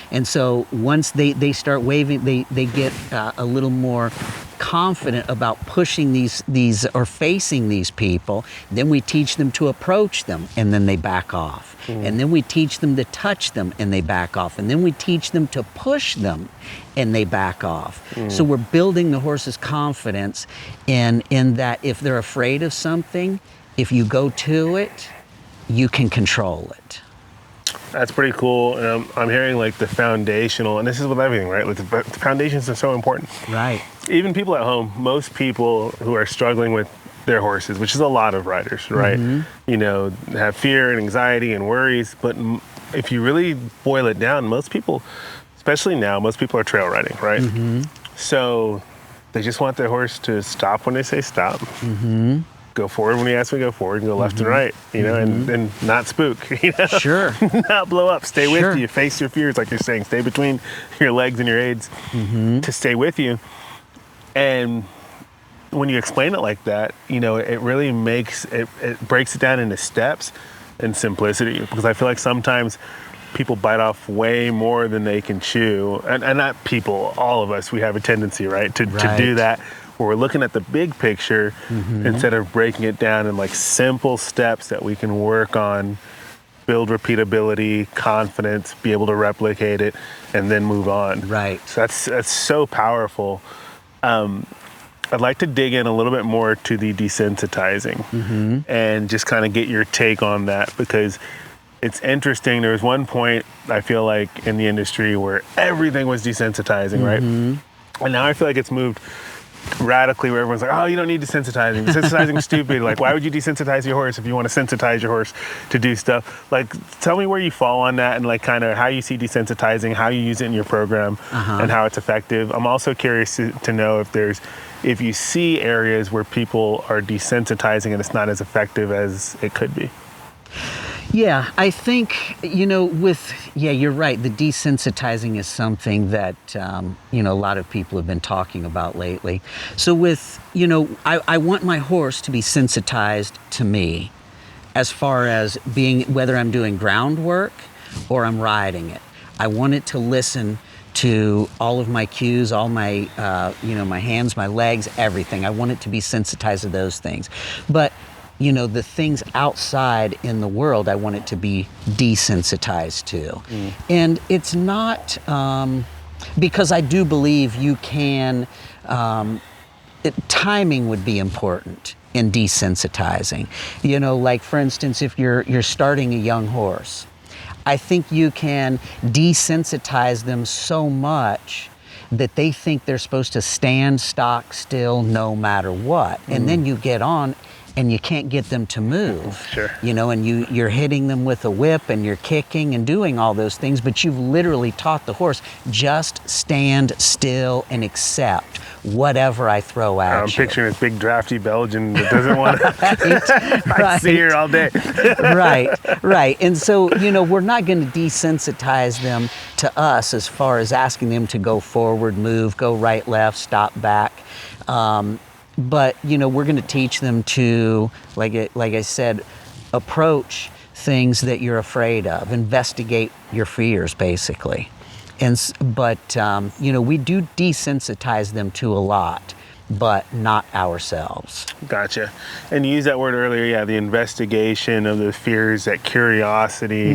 And so once they start waving, they get a little more confident about pushing these or facing these people. Then we teach them to approach them, and then they back off. And then we teach them to touch them, and they back off. And then we teach them to push them, and they back off. So we're building the horse's confidence in that if they're afraid of something, if you go to it, you can control it. That's pretty cool. And I'm hearing like the foundational, and this is with everything, right? Like the foundations are so important. Right. Even people at home, most people who are struggling with their horses, which is a lot of riders, right? Have fear and anxiety and worries. But if you really boil it down, most people, especially now, most people are trail riding, right? So they just want their horse to stop when they say stop. Go forward when you ask me to go forward, and go left and right, and not spook, Sure. Not blow up, stay with you, face your fears, like you're saying, stay between your legs and your aids to stay with you. And when you explain it like that, it really makes it breaks it down into steps and simplicity, because I feel like sometimes people bite off way more than they can chew, and not people, all of us, we have a tendency, right, to do that. We're looking at the big picture instead of breaking it down in like simple steps that we can work on, build repeatability, confidence, be able to replicate it, and then move on. Right. So that's so powerful. I'd like to dig in a little bit more to the desensitizing and just kind of get your take on that, because it's interesting. There was one point, I feel like, in the industry where everything was desensitizing, right? And now I feel like it's moved radically, where everyone's like, oh, you don't need desensitizing. Desensitizing is stupid. Like, why would you desensitize your horse if you want to sensitize your horse to do stuff? Like, tell me where you fall on that, and like kind of how you see desensitizing, how you use it in your program, and how it's effective. I'm also curious to know if you see areas where people are desensitizing and it's not as effective as it could be. Yeah, I think, you're right. The desensitizing is something that, a lot of people have been talking about lately. So I want my horse to be sensitized to me as far as whether I'm doing groundwork or I'm riding it. I want it to listen to all of my cues, all my, my hands, my legs, everything. I want it to be sensitized to those things. But the things outside in the world, I want it to be desensitized to. And it's not, because I do believe you can, timing would be important in desensitizing. Like for instance, if you're starting a young horse, I think you can desensitize them so much that they think they're supposed to stand stock still no matter what. And then you get on and you can't get them to move. Sure. And you're hitting them with a whip and you're kicking and doing all those things, but you've literally taught the horse, just stand still and accept whatever I throw at you. I'm picturing this big drafty Belgian that doesn't want to I see her all day. Right. And so, we're not going to desensitize them to us as far as asking them to go forward, move, go right, left, stop, back. But, we're going to teach them to, like I said, approach things that you're afraid of, investigate your fears, basically. But we do desensitize them to a lot. but not ourselves. Gotcha. And you used that word earlier, yeah, the investigation of the fears, that curiosity,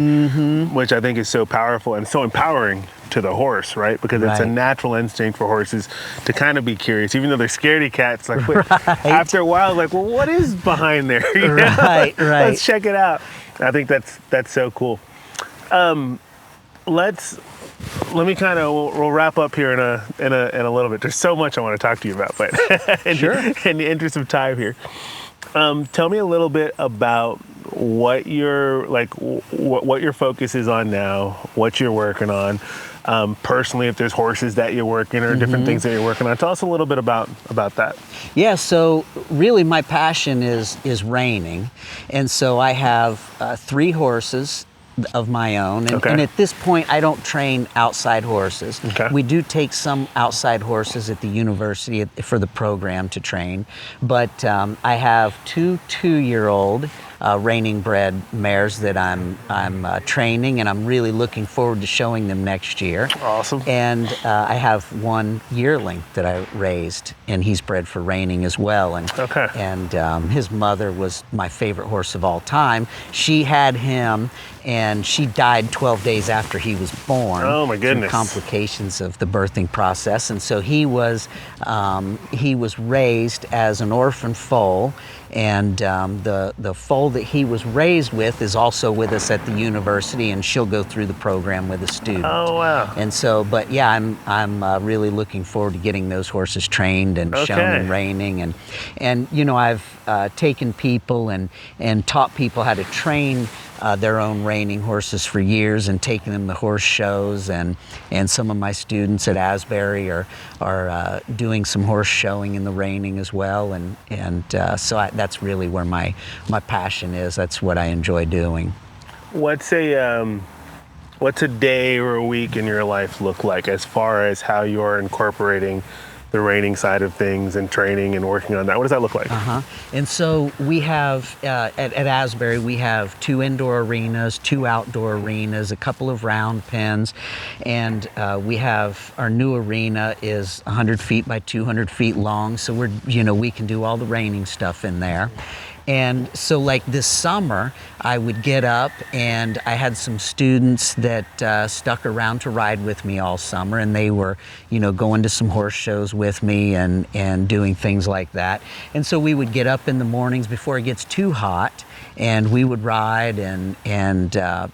which I think is so powerful and so empowering to the horse, right? Because it's a Right. natural instinct for horses to kind of be curious, even though they're scaredy cats. Like, wait, Right. after a while, like, well, what is behind there? You know? Right, right. Let's check it out. I think that's so cool. Let me kind of we'll wrap up here in a little bit. There's so much I want to talk to you about, but Sure. in the interest of time here, tell me a little bit about what your what your focus is on now, what you're working on. Personally, if there's horses that you're working or different things that you're working on, tell us a little bit about that. Yeah, so really my passion is reining. And so I have 3 horses of my own. And, Okay. and at this point, I don't train outside horses. Okay. We do take some outside horses at the university for the program to train. But I have 2 two-year-old reining bred mares that I'm training, and I'm really looking forward to showing them next year. Awesome. And I have 1 yearling that I raised, and he's bred for reining as well. And Okay. and his mother was my favorite horse of all time. She had him, and she died 12 days after he was born. Oh, my goodness. Through complications of the birthing process, and so he was raised as an orphan foal. And the foal that he was raised with is also with us at the university, and she'll go through the program with a student. Oh, wow. And so, but yeah, I'm really looking forward to getting those horses trained and shown Okay. and reining, and you know, I've taken people and taught people how to train their own reining horses for years, and taken them to horse shows, and some of my students at Asbury are doing some horse showing in the reining as well, and so that's really where my passion is. That's what I enjoy doing. What's a day or a week in your life look like as far as how you're incorporating the reining side of things and training and working on that? What does that look like? And so we have, at Asbury, we have 2 indoor arenas, 2 outdoor arenas, a couple of round pens, and we have, our new arena is 100 feet by 200 feet long, so we can do all the reining stuff in there. And so like this summer, I would get up, and I had some students that stuck around to ride with me all summer, and they were, going to some horse shows with me and doing things like that. And so we would get up in the mornings before it gets too hot, and we would ride and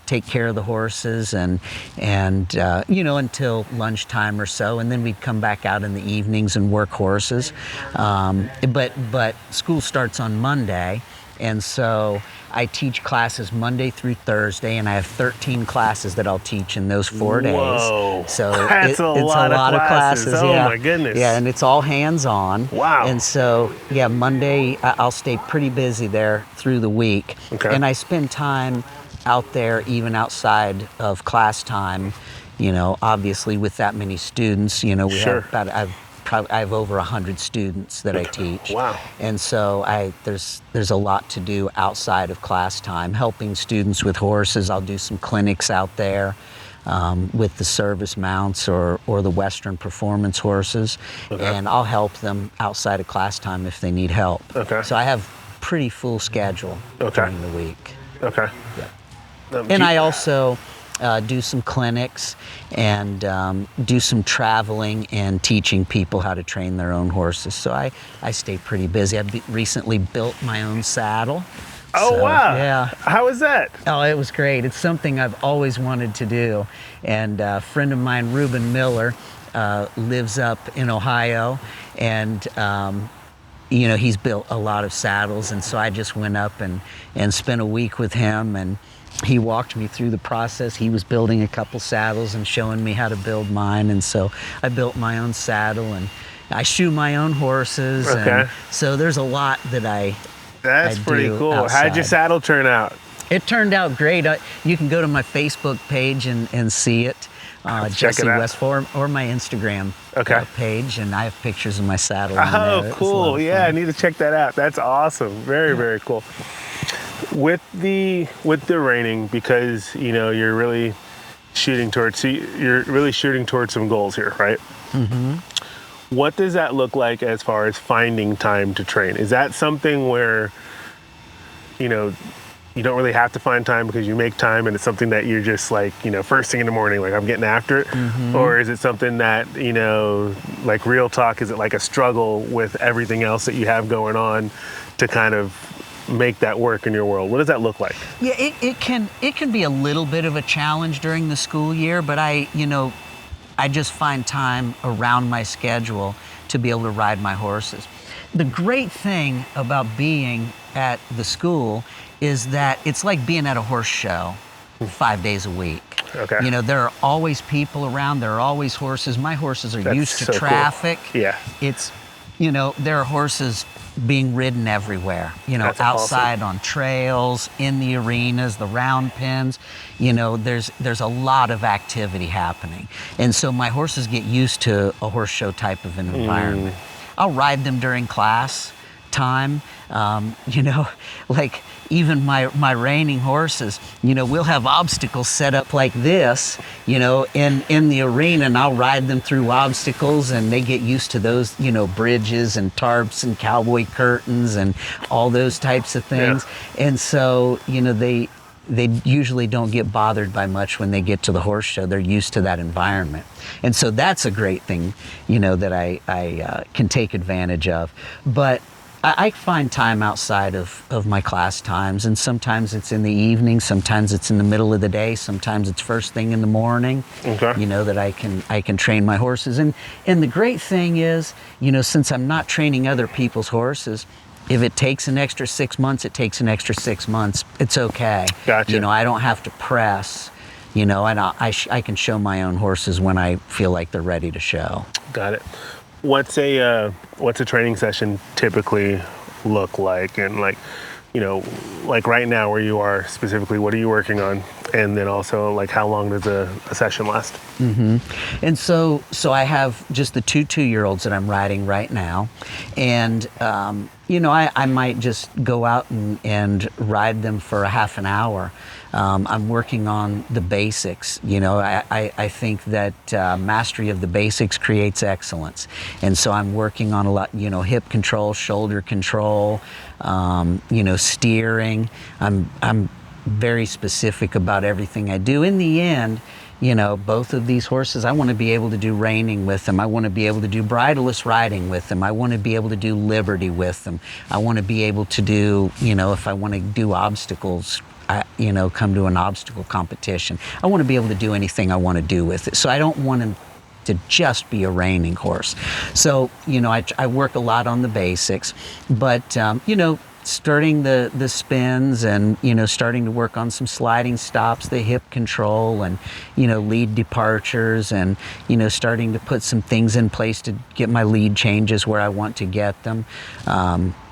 take care of the horses and until lunchtime or so, and then we'd come back out in the evenings and work horses. But school starts on Monday, and so I teach classes Monday through Thursday, and I have 13 classes that I'll teach in those 4 days. Whoa. So That's it's a a lot lot of of classes. classes. Oh, Yeah. my goodness. Yeah, and it's all hands-on. Wow. And so, yeah, Monday I'll stay pretty busy there through the week. Okay. And I spend time out there even outside of class time, obviously with that many students. We Sure. have I have over 100 students that I teach. Wow. And so there's a lot to do outside of class time, helping students with horses. I'll do some clinics out there with the service mounts or the Western performance horses. Okay. And I'll help them outside of class time if they need help. Okay. So I have pretty full schedule Okay. during the week. Okay. And I also do some clinics and do some traveling and teaching people how to train their own horses. So I stay pretty busy. I recently built my own saddle. Oh, So, wow. Yeah. How was that? Oh, it was great. It's something I've always wanted to do. And a friend of mine, Reuben Miller, lives up in Ohio, and he's built a lot of saddles. And so I just went up and spent a week with him, and he walked me through the process. He was building a couple saddles and showing me how to build mine. And so I built my own saddle, and I shoe my own horses. Okay. And so there's a lot that That's I pretty do cool. How'd your outside. saddle turn out? It turned out great. You can go to my Facebook page and see it, Check Jesse it out. Westfall, or my Instagram page, and I have pictures of my saddle on there. Oh, It's a lot cool. of Yeah, I fun. need to check that out. That's awesome. Very, very cool. With the reining, because you're really shooting towards some goals here, right? Mm-hmm. What does that look like as far as finding time to train? Is that something where, you know, you don't really have to find time because you make time and it's something that you're just like, you know, first thing in the morning, like I'm getting after it? Mm-hmm. Or is it something that, you know, like real talk, is it like a struggle with everything else that you have going on to kind of make that work in your world? What does that look like? Yeah, it can be a little bit of a challenge during the school year, but I just find time around my schedule to be able to ride my horses. The great thing about being at the school is that it's like being at a horse show 5 days a week. Okay. You know, there are always people around, there are always horses. My horses are used to so traffic. Cool. Yeah. It's, you know, there are horses being ridden everywhere, you know, That's outside awesome. on trails, in the arenas, the round pens. You know, there's a lot of activity happening. And so my horses get used to a horse show type of an environment. I'll ride them during class time. You know, like even my reining horses, you know, we'll have obstacles set up like this, you know, in the arena, and I'll ride them through obstacles, and they get used to those, you know, bridges and tarps and cowboy curtains and all those types of things. Yeah. And so, you know, they usually don't get bothered by much when they get to the horse show. They're used to that environment. And so that's a great thing, you know, that I can take advantage of. But I find time outside of my class times, and sometimes it's in the evening, sometimes it's in the middle of the day, sometimes it's first thing in the morning. Okay. You know, that I can train my horses. And the great thing is, you know, since I'm not training other people's horses, if it takes an extra 6 months, it takes an extra 6 months. It's okay. Gotcha. You know, I don't have to press, you know, and I can show my own horses when I feel like they're ready to show. Got it. What's a training session typically look like? And like, you know, like right now where you are specifically, what are you working on? And then also, like, how long does a session last? Mm-hmm. And so I have just the two 2-year-olds that I'm riding right now. And, you know, I might just go out and ride them for a half an hour. I'm working on the basics. You know, I think that mastery of the basics creates excellence. And so I'm working on a lot, you know, hip control, shoulder control, you know, steering. I'm very specific about everything I do. In the end, you know, both of these horses, I want to be able to do reining with them. I want to be able to do bridleless riding with them. I want to be able to do liberty with them. I want to be able to do, you know, if I want to do obstacles, you know, come to an obstacle competition. I want to be able to do anything I want to do with it. So I don't want him to just be a reining horse. So, you know, I work a lot on the basics, but, you know, starting the spins and, you know, starting to work on some sliding stops, the hip control and, you know, lead departures and, you know, starting to put some things in place to get my lead changes where I want to get them.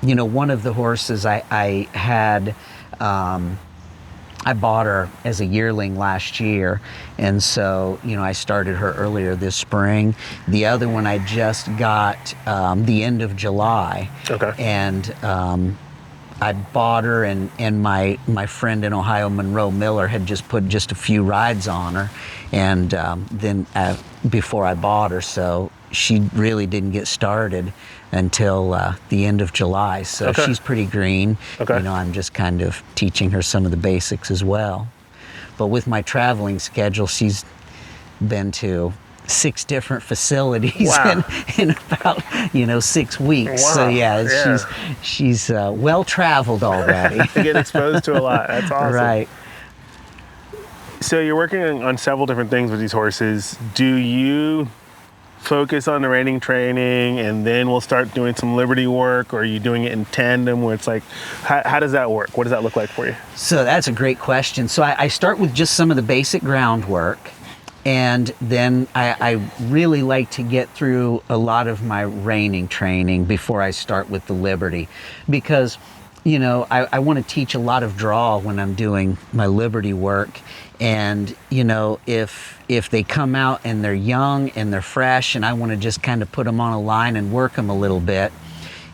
You know, one of the horses I had, I bought her as a yearling last year, and so, you know, I started her earlier this spring. The other one I just got the end of July. Okay. And I bought her, and my friend in Ohio, Monroe Miller, had just put just a few rides on her, and then before I bought her, so she really didn't get started until the end of July. So okay. She's pretty green. Okay. You know, I'm just kind of teaching her some of the basics as well. But with my traveling schedule, she's been to 6 different facilities. Wow. in about, you know, 6 weeks. Wow. So yeah. She's well traveled already. You get exposed to a lot. That's awesome. Right. So you're working on several different things with these horses. Do you focus on the reining training and then we'll start doing some liberty work, or are you doing it in tandem where it's like, how does that work? What does that look like for you? So that's a great question. So I start with just some of the basic groundwork, and then I really like to get through a lot of my reining training before I start with the liberty, because, you know, I want to teach a lot of draw when I'm doing my liberty work. And, you know, if they come out and they're young and they're fresh and I want to just kind of put them on a line and work them a little bit,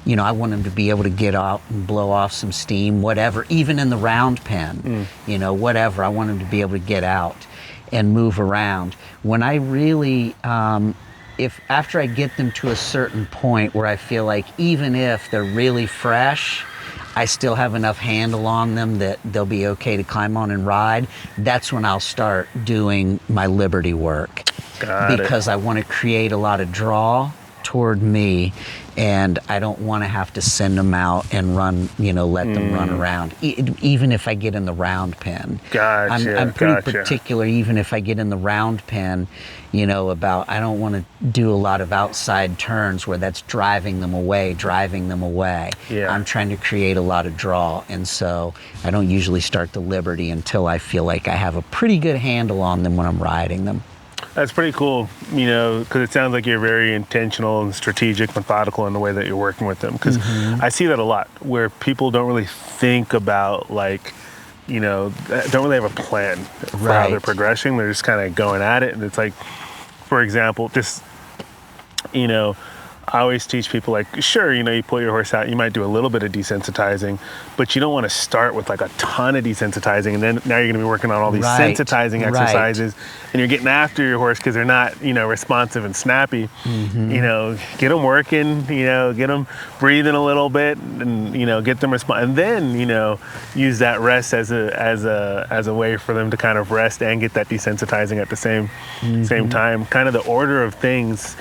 you know, I want them to be able to get out and blow off some steam, whatever, even in the round pen, you know, whatever. I want them to be able to get out and move around. When I really if after I get them to a certain point where I feel like even if they're really fresh, I still have enough handle on them that they'll be okay to climb on and ride, that's when I'll start doing my liberty work. Because I want to create a lot of draw toward me, and I don't want to have to send them out and run, let them run around, even if I get in the round pen. I'm pretty particular, even if I get in the round pen, about I don't want to do a lot of outside turns where that's driving them away. Yeah. I'm trying to create a lot of draw, and so I don't usually start the liberty until I feel like I have a pretty good handle on them when I'm riding them. That's pretty cool, because it sounds like you're very intentional and strategic, methodical in the way that you're working with them. Because I see that a lot, where people don't really think about, don't really have a plan for how they're progressing. They're just kind of going at it. And it's like, for example, I always teach people, sure, you pull your horse out, you might do a little bit of desensitizing, but you don't want to start with a ton of desensitizing, and then now you're going to be working on all these sensitizing exercises, and you're getting after your horse because they're not, responsive and snappy. Get them working, get them breathing a little bit, and get them and then use that rest as a way for them to kind of rest and get that desensitizing at the same time. Kind of the order of things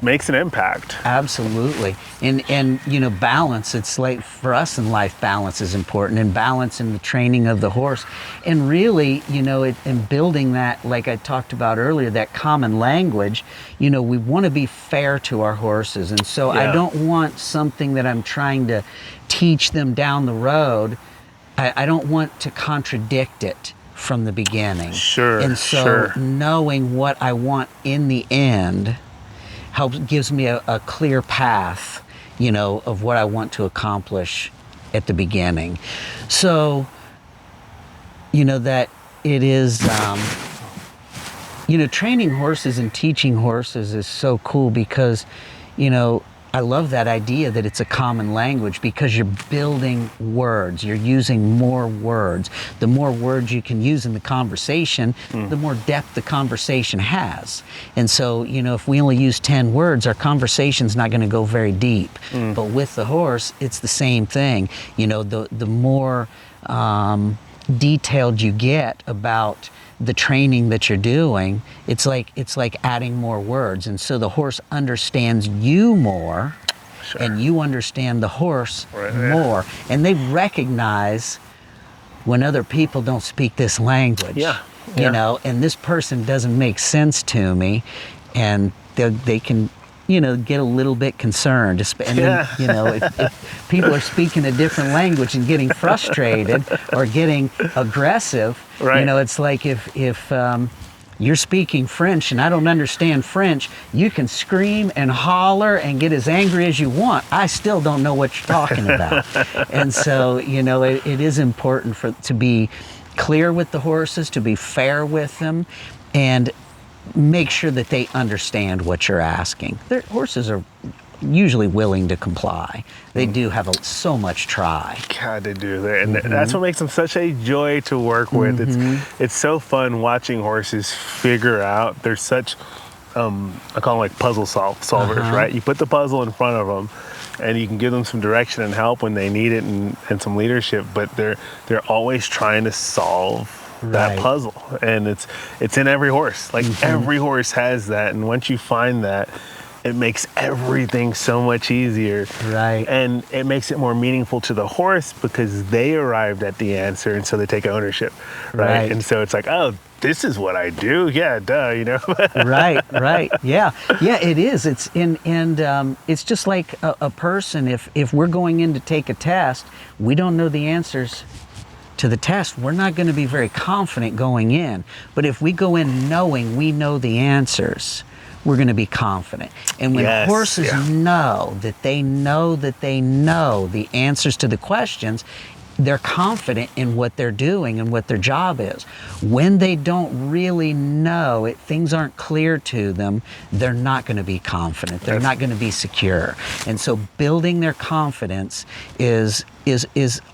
makes an impact. Absolutely. And balance, it's like for us in life, balance is important, and balance in the training of the horse. And really, in building that, like I talked about earlier, that common language, we want to be fair to our horses. And so I don't want something that I'm trying to teach them down the road, I don't want to contradict it from the beginning. Sure. And so knowing what I want in the end gives me a clear path, of what I want to accomplish at the beginning. So, that it is, training horses and teaching horses is so cool because, I love that idea that it's a common language, because you're building words, you're using more words. The more words you can use in the conversation, the more depth the conversation has. And so, if we only use 10 words, our conversation's not going to go very deep. But with the horse, it's the same thing. The more detailed you get about the training that you're doing, it's like adding more words, and so the horse understands you more, and you understand the horse more, and they recognize when other people don't speak this language. And this person doesn't make sense to me, and they can get a little bit concerned. And then, if people are speaking a different language and getting frustrated or getting aggressive, it's like if you're speaking French and I don't understand French, you can scream and holler and get as angry as you want. I still don't know what you're talking about. And so, it is important to be clear with the horses, to be fair with them, and make sure that they understand what you're asking. Their horses are usually willing to comply. They do have so much try. God, they do. And that's what makes them such a joy to work with. It's so fun watching horses figure out. They're such, I call them puzzle solvers, right? You put the puzzle in front of them, and you can give them some direction and help when they need it, and some leadership, but they're always trying to solve that puzzle, and it's in every horse. Every horse has that, and once you find that, it makes everything so much easier. And it makes it more meaningful to the horse because they arrived at the answer, and so they take ownership. And so it's like, oh, this is what I do. Yeah, duh, Yeah, it is. It's it's just like a person. If we're going in to take a test, we don't know the answers to the test, we're not going to be very confident going in. But if we go in knowing we know the answers, we're going to be confident. And when horses know that they know the answers to the questions, they're confident in what they're doing and what their job is. When they don't really know it, things aren't clear to them, they're not going to be confident. They're not going to be secure. And so building their confidence is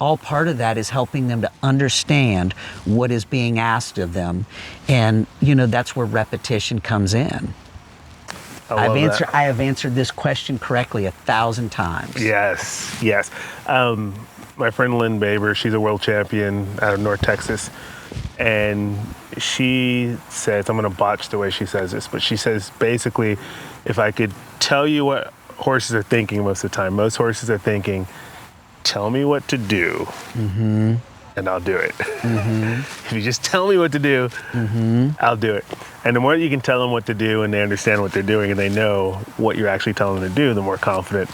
all part of that, is helping them to understand what is being asked of them. And, that's where repetition comes in. I love that. I have answered this question correctly 1,000 times. Yes, yes. My friend Lynn Baber, she's a world champion out of North Texas, and she says, I'm going to botch the way she says this, but she says basically, if I could tell you what horses are thinking most of the time, most horses are thinking, tell me what to do, and I'll do it. If you just tell me what to do, I'll do it. And the more you can tell them what to do and they understand what they're doing and they know what you're actually telling them to do, the more confident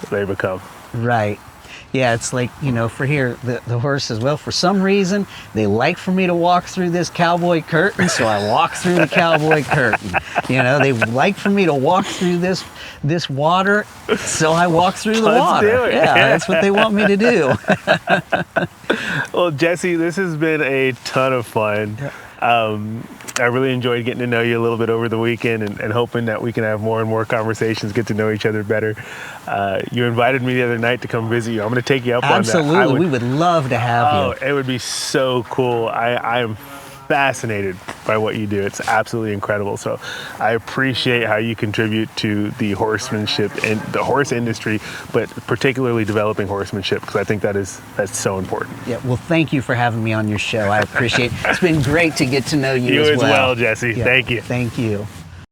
they become. Right. Yeah, it's like, for here, the horses, well, for some reason, they like for me to walk through this cowboy curtain, so I walk through the cowboy curtain. They like for me to walk through this water, so I walk through the water. Do it. Yeah, that's what they want me to do. Well, Jesse, this has been a ton of fun. I really enjoyed getting to know you a little bit over the weekend and hoping that we can have more and more conversations, get to know each other better. You invited me the other night to come visit you. I'm going to take you up on that. Absolutely. We would love to have you. It would be so cool. I am fascinated by what you do. It's absolutely incredible. So I appreciate how you contribute to the horsemanship and the horse industry, but particularly developing horsemanship, because I think that's so important. Yeah, well, thank you for having me on your show. I appreciate it. It's been great to get to know you as well. You as well, Jesse. Yeah, thank you. Thank you.